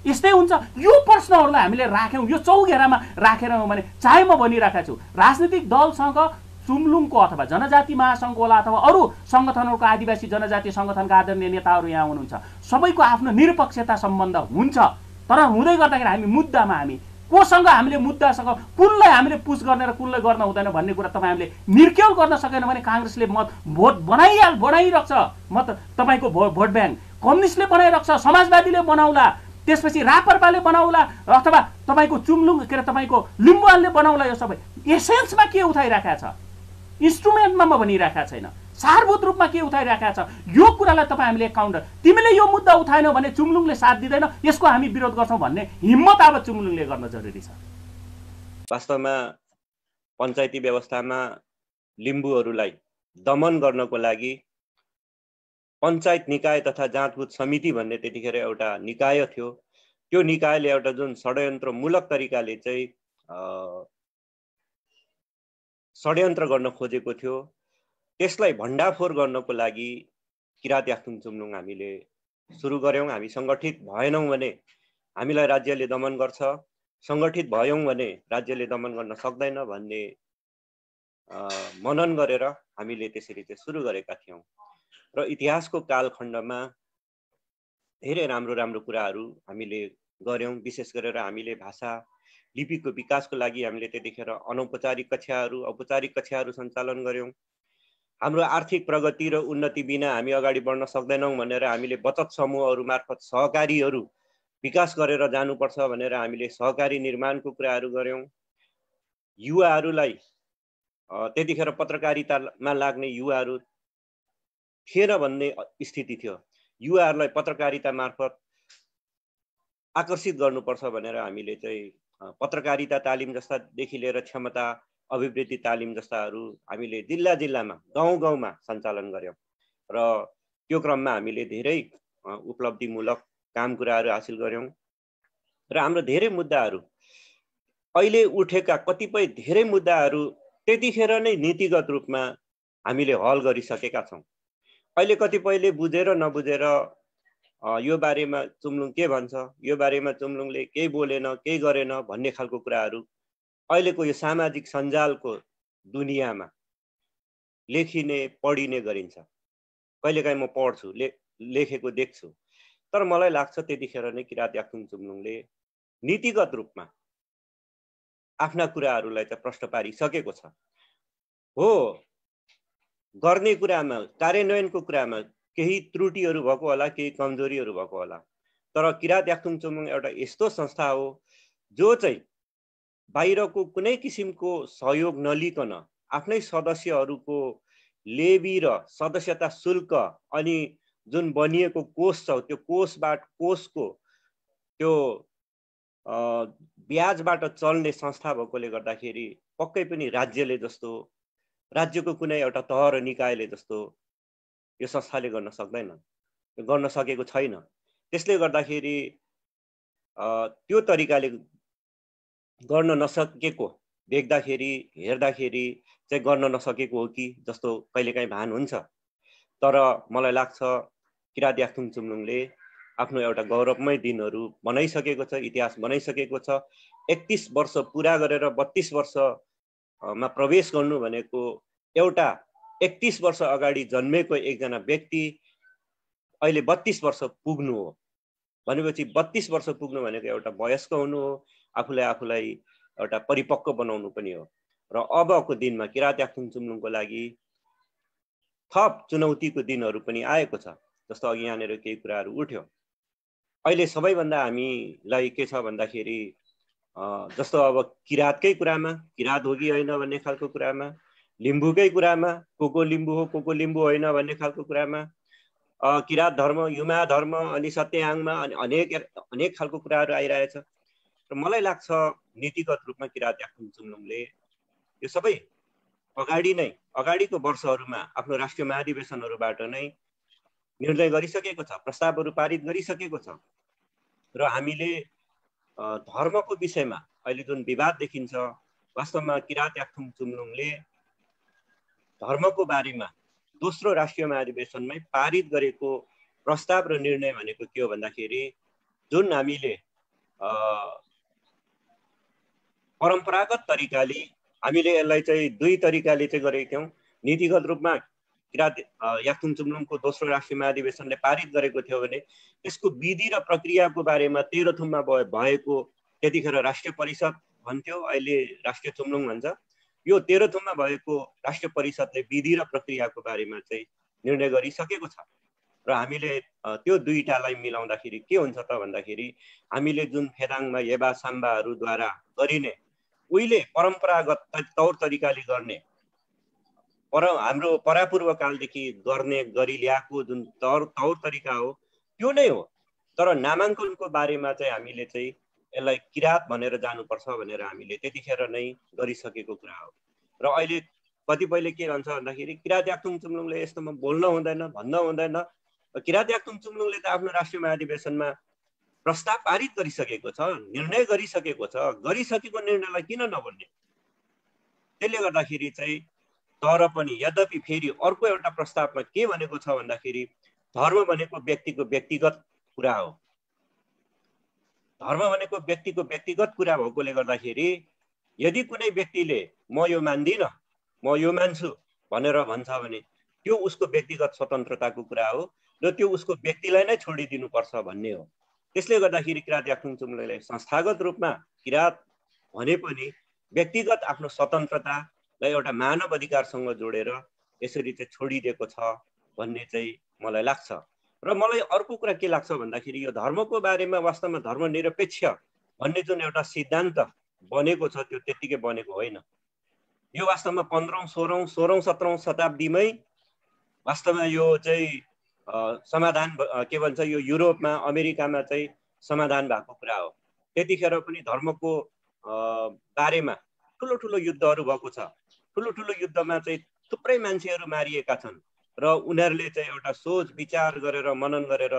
यस्तै हुन्छ। यो प्रश्नहरूलाई हामीले राख्यौँ, यो चौघेरामा राखेर भने चाहे म भनिरहेको छु राजनीतिक दलसँग चुम्लुङको अथवा जनजाति महासङ्घको होला अथवा अरू सङ्गठनहरूको आदिवासी जनजाति सङ्गठनका आदरणीय नेताहरू यहाँ हुनुहुन्छ, सबैको आफ्नो निरपक्षता सम्बन्ध हुन्छ। तर हुँदै गर्दाखेरि हामी मुद्दामा हामी कोसँग हामीले मुद्दासँग कुनलाई हामीले पुस गर्ने र कुनलाई गर्न हुँदैन भन्ने कुरा तपाईँ हामीले निर्क्यौल गर्न सकेन भने काङ्ग्रेसले भोट बनाइरहेको छ। तपाईँको भोट ब्याङ्क कम्युनिस्टले बनाइरहेको छ, समाजवादीले बनाउला, त्यसपछि रापरपाले बनाउला अथवा तपाईँको चुम्लुङ के अरे तपाईँको लिम्बुवानले बनाउला। यो सबै एसेन्समा के उठाइरहेका छ? इन्स्ट्रुमेन्टमा म भनिरहेका छैन, सारभूत रूपमा के उठाइरहेका छ? यो कुरालाई तपाईँ हामीले काउन्टर, तिमीले यो मुद्दा उठाएनौ भने चुम्लुङले साथ दिँदैन, यसको हामी विरोध गर्छौँ भन्ने हिम्मत अब चुम्लुङले गर्न जरुरी छ। वास्तवमा पञ्चायती व्यवस्थामा लिम्बूहरूलाई दमन गर्नको लागि पञ्चायत निकाय तथा जाँचबुझ समिति भन्ने त्यतिखेर एउटा निकाय थियो। त्यो निकायले एउटा जुन षड्यन्त्रमूलक तरिकाले चाहिँ षड्यन्त्र गर्न खोजेको थियो, त्यसलाई भण्डाफोर गर्नको लागि किरात याक्थुङ चुम्लुङ हामीले सुरु गर्यौँ। हामी सङ्गठित भएनौँ भने हामीलाई राज्यले दमन गर्छ, सङ्गठित भयौँ भने राज्यले दमन गर्न सक्दैन भन्ने मनन गरेर हामीले त्यसरी चाहिँ सुरु गरेका थियौँ। र इतिहासको कालखण्डमा धेरै राम्रो राम्रो कुराहरू हामीले गर्यौँ। विशेष गरेर हामीले भाषा लिपिको विकासको लागि हामीले त्यतिखेर अनौपचारिक कक्षाहरू, औपचारिक कक्षाहरू सञ्चालन गर्यौँ। हाम्रो आर्थिक प्रगति र उन्नति बिना हामी अगाडि बढ्न सक्दैनौँ भनेर हामीले बचत समूहहरू मार्फत सहकारीहरू विकास गरेर जानुपर्छ भनेर हामीले सहकारी निर्माणको कुराहरू गर्यौँ। युवाहरूलाई त्यतिखेर पत्रकारितामा लाग्ने युवाहरू थिएन भन्ने स्थिति थियो। युवाहरूलाई पत्रकारिता मार्फत आकर्षित गर्नुपर्छ भनेर हामीले चाहिँ पत्रकारिता तालिम जस्तादेखि लिएर क्षमता अभिवृद्धि तालिम जस्ताहरू हामीले जिल्ला जिल्लामा गाउँ गाउँमा सञ्चालन गर्यौँ। र त्यो क्रममा हामीले धेरै उपलब्धिमूलक काम कुराहरू हासिल गर्यौँ। र हाम्रो धेरै मुद्दाहरू अहिले उठेका कतिपय धेरै मुद्दाहरू त्यतिखेर नै नीतिगत रूपमा हामीले हल गरिसकेका छौँ। अहिले कतिपयले बुझेर नबुझेर यो बारेमा चुम्लुङ के भन्छ, यो बारेमा चुम्लुङले केही बोलेन, केही गरेन भन्ने खालको कुराहरू अहिलेको यो सामाजिक सञ्जालको दुनियाँमा लेखिने पढिने गरिन्छ। कहिलेकाहीँ म पढ्छु, लेखेको देख्छु, तर मलाई लाग्छ त्यतिखेर नै किरात याक्थुङ चुम्लुङले नीतिगत रूपमा आफ्ना कुराहरूलाई चाहिँ प्रश्न पारिसकेको छ। हो, गर्ने कुरामा, कार्यान्वयनको कुरामा केही त्रुटिहरू भएको होला, केही कमजोरीहरू भएको होला, तर किरात याक्थुङ चुम्लुङ एउटा यस्तो संस्था हो जो चाहिँ बाहिरको कुनै किसिमको सहयोग नलिकन आफ्नै सदस्यहरूको लेबी र सदस्यता शुल्क अनि जुन बनिएको कोष छ त्यो कोषको त्यो ब्याजबाट चल्ने संस्था भएकोले गर्दाखेरि पक्कै पनि राज्यले जस्तो, राज्यको कुनै एउटा तह र निकायले जस्तो यो संस्थाले गर्न सक्दैन, गर्न सकेको छैन। त्यसले गर्दाखेरि त्यो तरिकाले गर्न नसकेको देख्दाखेरि, हेर्दाखेरि चाहिँ गर्न नसकेको हो कि जस्तो कहिलेकाहीँ भान हुन्छ। तर मलाई लाग्छ किरात याक्थुङ चुम्लुङले आफ्नो एउटा गौरवमय दिनहरू बनाइसकेको छ, इतिहास बनाइसकेको छ। 31 वर्ष पुरा गरेर 32 वर्ष मा प्रवेश गर्नु भनेको एउटा 31 वर्ष अगाडि जन्मेको एकजना व्यक्ति अहिले 32 वर्ष पुग्नु हो भनेपछि 32 वर्ष पुग्नु भनेको एउटा वयस्क हुनु हो, आफूलाई एउटा परिपक्व बनाउनु पनि हो। र अबको दिनमा किरात याक्थुङ चुम्लुङको लागि थप चुनौतीको दिनहरू पनि आएको छ। जस्तो अघि यहाँनिर केही कुराहरू उठ्यो। अहिले सबैभन्दा हामीलाई के छ भन्दाखेरि जस्तो अब किरातकै कुरामा किरात हो कि होइन भन्ने खालको कुरामा, लिम्बूकै कुरामा को लिम्बू हो को लिम्बू होइन भन्ने खालको कुरामा, किरात धर्म युमा धर्म अनि सत्ययाङमा अनि अनेक खालको कुराहरू आइरहेछ। र मलाई लाग्छ नीतिगत रूपमा किरात याक्थुङ चुम्लुङले यो सबै अगाडिको वर्षहरूमा आफ्नो राष्ट्रिय महाधिवेशनहरूबाट नै निर्णय गरिसकेको छ, प्रस्तावहरू पारित गरिसकेको छ। र हामीले धर्मको विषयमा अहिले जुन विवाद देखिन्छ, वास्तवमा किरात याक्थुङ चुम्लुङले धर्मको बारेमा दोस्रो राष्ट्रिय महाधिवेशनमै पारित गरेको प्रस्ताव र निर्णय भनेको के हो भन्दाखेरि जुन हामीले परम्परागत तरिकाले हामीले यसलाई चाहिँ दुई तरिकाले चाहिँ गरेका थियौँ। नीतिगत रूपमा किरात याक्थुङ चुम्लुङको दोस्रो राष्ट्रिय महाधिवेशनले पारित गरेको थियो भने त्यसको विधि र प्रक्रियाको बारेमा तेह्रथुममा भएको त्यतिखेर राष्ट्रिय परिषद भन्थ्यो, अहिले राष्ट्रिय चुम्लुङ भन्छ। यो तेह्रथुममा भएको राष्ट्रिय परिषदले विधि र प्रक्रियाको बारेमा चाहिँ निर्णय गरिसकेको छ। र हामीले त्यो दुईटालाई मिलाउँदाखेरि के हुन्छ त भन्दाखेरि हामीले जुन फेदाङमा येबा साम्बाहरूद्वारा गरिने उहिले परम्परागत तौर तरिकाले गर्ने हाम्रो परापूर्व कालदेखि गरी ल्याएको जुन तौर तरिका हो त्यो नै हो। तर नामाङ्कनको बारेमा चाहिँ हामीले चाहिँ यसलाई किरात भनेर जानुपर्छ भनेर हामीले त्यतिखेर नै गरिसकेको कुरा हो। र अहिले कतिपयले के भन्छ भन्दाखेरि किरात याक्थुङ चुम्लुङले यस्तोमा बोल्न हुँदैन, भन्न हुँदैन। किरात याक्थुङ चुम्लुङले त आफ्नो राष्ट्रिय महाधिवेशनमा प्रस्ताव पारित गरिसकेको छ, निर्णय गरिसकेको छ, गरिसकेको निर्णयलाई किन नबोल्ने? त्यसले गर्दाखेरि चाहिँ तर पनि यद्यपि फेरि अर्को एउटा प्रस्तावमा के भनेको छ भन्दाखेरि धर्म भनेको व्यक्तिको व्यक्तिगत कुरा हो। धर्म भनेको व्यक्तिको व्यक्तिगत कुरा भएकोले गर्दाखेरि यदि कुनै व्यक्तिले म यो मान्दिनँ, म यो मान्छु भनेर भन्छ भने त्यो उसको व्यक्तिगत स्वतन्त्रताको कुरा हो र त्यो उसको व्यक्तिलाई नै छोडिदिनुपर्छ भन्ने हो। त्यसले गर्दाखेरि किरात याक्थुङ चुम्लुङले संस्थागत रूपमा किरात भने पनि व्यक्तिगत आफ्नो स्वतन्त्रतालाई एउटा मानव अधिकारसँग जोडेर यसरी चाहिँ छोडिदिएको छ भन्ने चाहिँ मलाई लाग्छ। र मलाई अर्को कुरा के लाग्छ भन्दाखेरि यो धर्मको बारेमा वास्तवमा धर्मनिरपेक्ष भन्ने जुन एउटा सिद्धान्त बनेको छ त्यो त्यत्तिकै बनेको होइन। यो वास्तवमा 15औं 16औं 17औं शताब्दीमै वास्तवमा यो चाहिँ समाधान के भन्छ यो युरोपमा अमेरिकामा चाहिँ समाधान भएको कुरा हो। त्यतिखेर पनि धर्मको बारेमा ठुलो ठुलो युद्धहरू भएको छ। ठुलो ठुलो युद्धमा चाहिँ थुप्रै मान्छेहरू मारिएका छन् र उनीहरूले चाहिँ एउटा सोच विचार गरेर मनन गरेर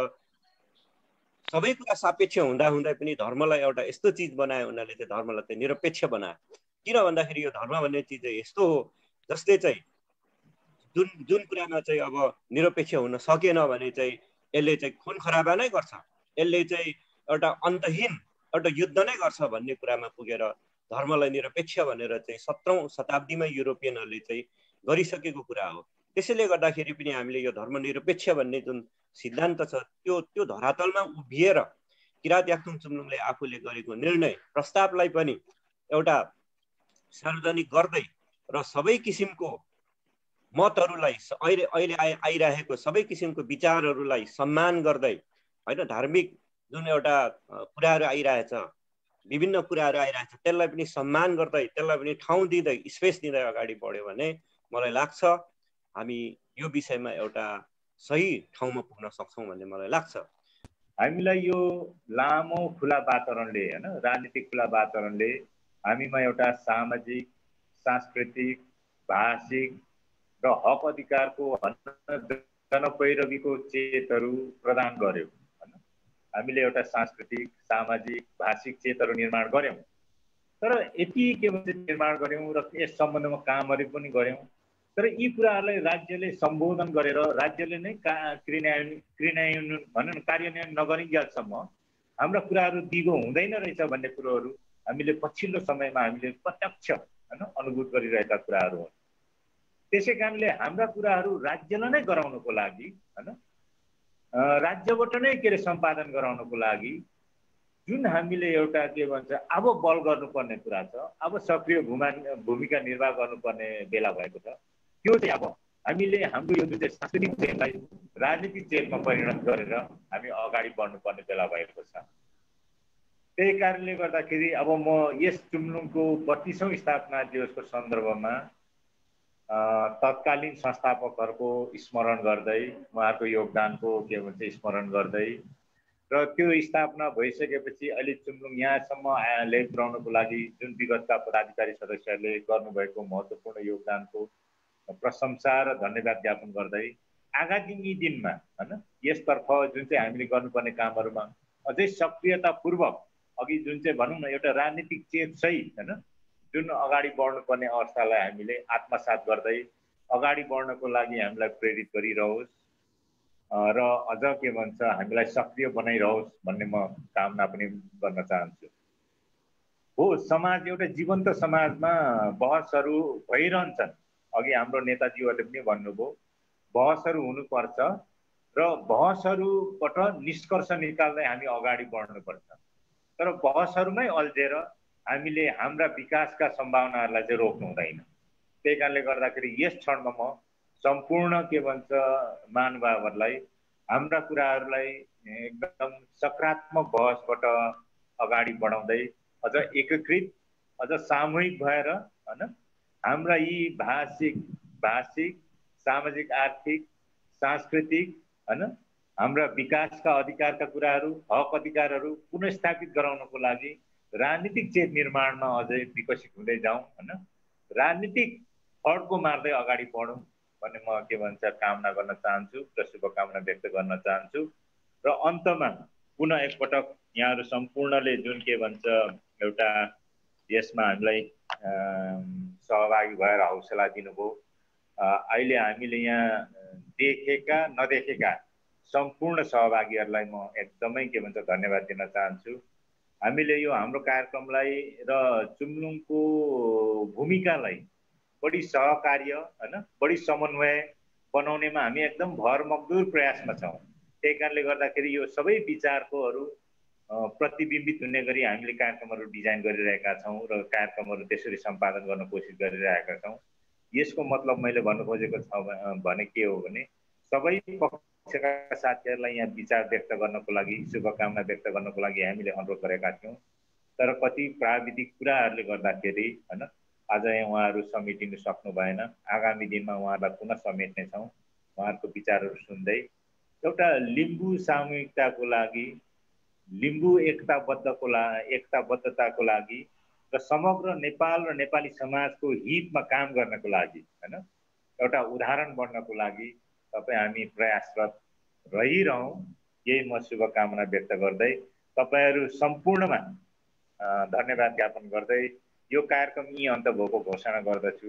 सबै कुरा सापेक्ष हुँदा हुँदै पनि धर्मलाई एउटा यस्तो चिज बनायो उनीहरूले चाहिँ धर्मलाई चाहिँ निरपेक्ष बनायो। किन भन्दाखेरि यो धर्म भन्ने चिज चाहिँ यस्तो हो जसले चाहिँ जुन कुरामा चाहिँ अब निरपेक्ष हुन सकेन भने चाहिँ यसले चाहिँ खुन खराबा नै गर्छ, यसले चाहिँ एउटा अन्तहीन एउटा युद्ध नै गर्छ भन्ने कुरामा पुगेर धर्मलाई निरपेक्ष भनेर चाहिँ 17औं शताब्दीमा युरोपियनहरूले चाहिँ गरिसकेको कुरा हो। त्यसैले गर्दाखेरि पनि हामीले यो धर्मनिरपेक्ष भन्ने जुन सिद्धान्त छ त्यो धरातलमा उभिएर किरात याक्थुङ चुम्लुङले आफूले गरेको निर्णय प्रस्तावलाई पनि एउटा सार्वजनिक गर्दै र सबै किसिमको मतहरूलाई अहिले आइरहेको सबै किसिमको विचारहरूलाई सम्मान गर्दै होइन धार्मिक जुन एउटा कुराहरू आइरहेछ विभिन्न कुराहरू आइरहेछ त्यसलाई पनि सम्मान गर्दै त्यसलाई पनि ठाउँ दिँदै स्पेस दिँदै अगाडि बढ्यो भने मलाई लाग्छ हामी यो विषयमा एउटा सही ठाउँमा पुग्न सक्छौँ भन्ने मलाई लाग्छ। हामीलाई यो लामो खुला वातावरणले होइन राजनीतिक खुला वातावरणले हामीमा एउटा सामाजिक सांस्कृतिक भाषिक र हक अधिकारको जनपैरवीको चेतहरू प्रदान गर्यो। हामीले एउटा सांस्कृतिक सामाजिक भाषिक चेतहरू निर्माण गर्यौँ। तर यति के भन्छ निर्माण गर्यौँ र यस सम्बन्धमा कामहरू पनि गर्यौँ। तर यी कुराहरूलाई राज्यले सम्बोधन गरेर राज्यले नै कार्यान्वयन नगरिन्जेलसम्म हाम्रा कुराहरू दिगो हुँदैन रहेछ भन्ने कुरोहरू हामीले पछिल्लो समयमा हामीले प्रत्यक्ष हैन अनुभूत गरिरहेका कुराहरू हुन्। त्यसै कारणले हाम्रा कुराहरू राज्यलाई नै गराउनको लागि हैन राज्यबाट नै के अरे सम्पादन गराउनको लागि जुन हामीले एउटा के भन्छ अब बल गर्नुपर्ने कुरा छ, अब सक्रिय भूमिका निर्वाह गर्नुपर्ने बेला भएको छ। त्यो चाहिँ अब हामीले हाम्रो यो जुन चाहिँ सांस्कृतिक चेतलाई राजनीतिक चेतमा परिणत गरेर हामी अगाडि बढ्नुपर्ने बेला भएको छ। त्यही कारणले गर्दाखेरि अब म यस चुम्लुङको 32औं स्थापना दिवसको सन्दर्भमा तत्कालीन संस्थापकहरूको स्मरण गर्दै उहाँहरूको योगदानको के भन्छ स्मरण गर्दै र त्यो स्थापना भइसकेपछि अहिले चुम्लुङ यहाँसम्म ल्याइ पुर्याउनको लागि जुन विगतका पदाधिकारी सदस्यहरूले गर्नुभएको महत्त्वपूर्ण योगदानको प्रशंसा र धन्यवाद ज्ञापन गर्दै आगामी दिनमा हैन यसतर्फ जुन चाहिँ हामीले गर्नुपर्ने कामहरूमा अझै सक्रियतापूर्वक अघि जुन चाहिँ भनौँ न एउटा राजनीतिक चेत सहित हैन जुन अगाडि बढ्नुपर्ने अवस्थालाई हामीले आत्मसात गर्दै अगाडि बढ्नको लागि हामीलाई प्रेरित गरिरहोस् र अझ के भन्छ हामीलाई सक्रिय बनाइरहोस् भन्ने म कामना पनि गर्न चाहन्छु। हो समाज एउटा जीवन्त समाजमा बहसहरू भइरहन्छन्। अघि हाम्रो नेताजीहरूले पनि भन्नुभयो बहसहरू हुनुपर्छ र बहसहरूबाट निष्कर्ष निकाल्दै हामी अगाडि बढ्नुपर्छ। तर बहसहरूमै अल्झेर हामीले हाम्रा विकासका सम्भावनाहरूलाई चाहिँ रोक्नु हुँदैन। त्यही कारणले गर्दाखेरि यस क्षणमा म सम्पूर्ण के भन्छ महानुभावहरूलाई हाम्रा कुराहरूलाई एकदम सकारात्मक बहसबाट अगाडि बढाउँदै अझ एकीकृत अझ सामूहिक भएर हैन हाम्रा यी भाषिक सामाजिक आर्थिक सांस्कृतिक हैन हाम्रा विकासका अधिकारका कुराहरू हक अधिकारहरू पुनर्स्थापित गराउनको लागि राजनीतिक चेत निर्माणमा अझै विकसित हुँदै जाउँ हैन राजनीतिक फड्को मार्दै अगाडि बढौँ भन्ने म के भन्छ कामना गर्न चाहन्छु र शुभकामना व्यक्त गर्न चाहन्छु। र अन्तमा पुनः एकपटक यहाँहरू सम्पूर्णले जुन के भन्छ एउटा यसमा हामीलाई सहभागी भएर हौसला दिनुभयो। अहिले हामीले यहाँ देखेका नदेखेका सम्पूर्ण सहभागीहरूलाई म एकदमै के भन्छ धन्यवाद दिन चाहन्छु। हामीले यो हाम्रो कार्यक्रमलाई र चुम्लुङको भूमिकालाई बढी सहकार्य हैन बढी समन्वय बनाउनेमा हामी एकदम भरमग्दुर प्रयासमा छौँ। त्यही कारणले गर्दाखेरि यो सबै विचारकोहरू प्रतिबिम्बित हुने गरी हामीले कार्यक्रमहरू डिजाइन गरिरहेका छौँ र कार्यक्रमहरू त्यसरी सम्पादन गर्न कोसिस गरिरहेका छौँ। यसको मतलब मैले भन्नु खोजेको छ भने के हो भने सबै पक्षका साथीहरूलाई यहाँ विचार व्यक्त गर्नको लागि शुभकामना व्यक्त गर्नको लागि हामीले अनुरोध गरेका थियौँ। तर कति प्राविधिक कुराहरूले गर्दाखेरि हैन आज यहाँ उहाँहरू समेटिनु सक्नु भएन। आगामी दिनमा उहाँहरूलाई पुनः समेट्नेछौँ उहाँहरूको विचारहरू सुन्दै एउटा लिम्बू सामूहिकताको लागि लिम्बू एकताबद्धताको लागि र समग्र नेपाल र नेपाली समाजको हितमा काम गर्नको लागि हैन एउटा उदाहरण बन्नको लागि तपाईँ हामी प्रयासरत रहिरहौँ यही म शुभकामना व्यक्त गर्दै तपाईहरू सम्पूर्णमा धन्यवाद ज्ञापन गर्दै यो कार्यक्रम यही अन्त भएको घोषणा गर्दछु।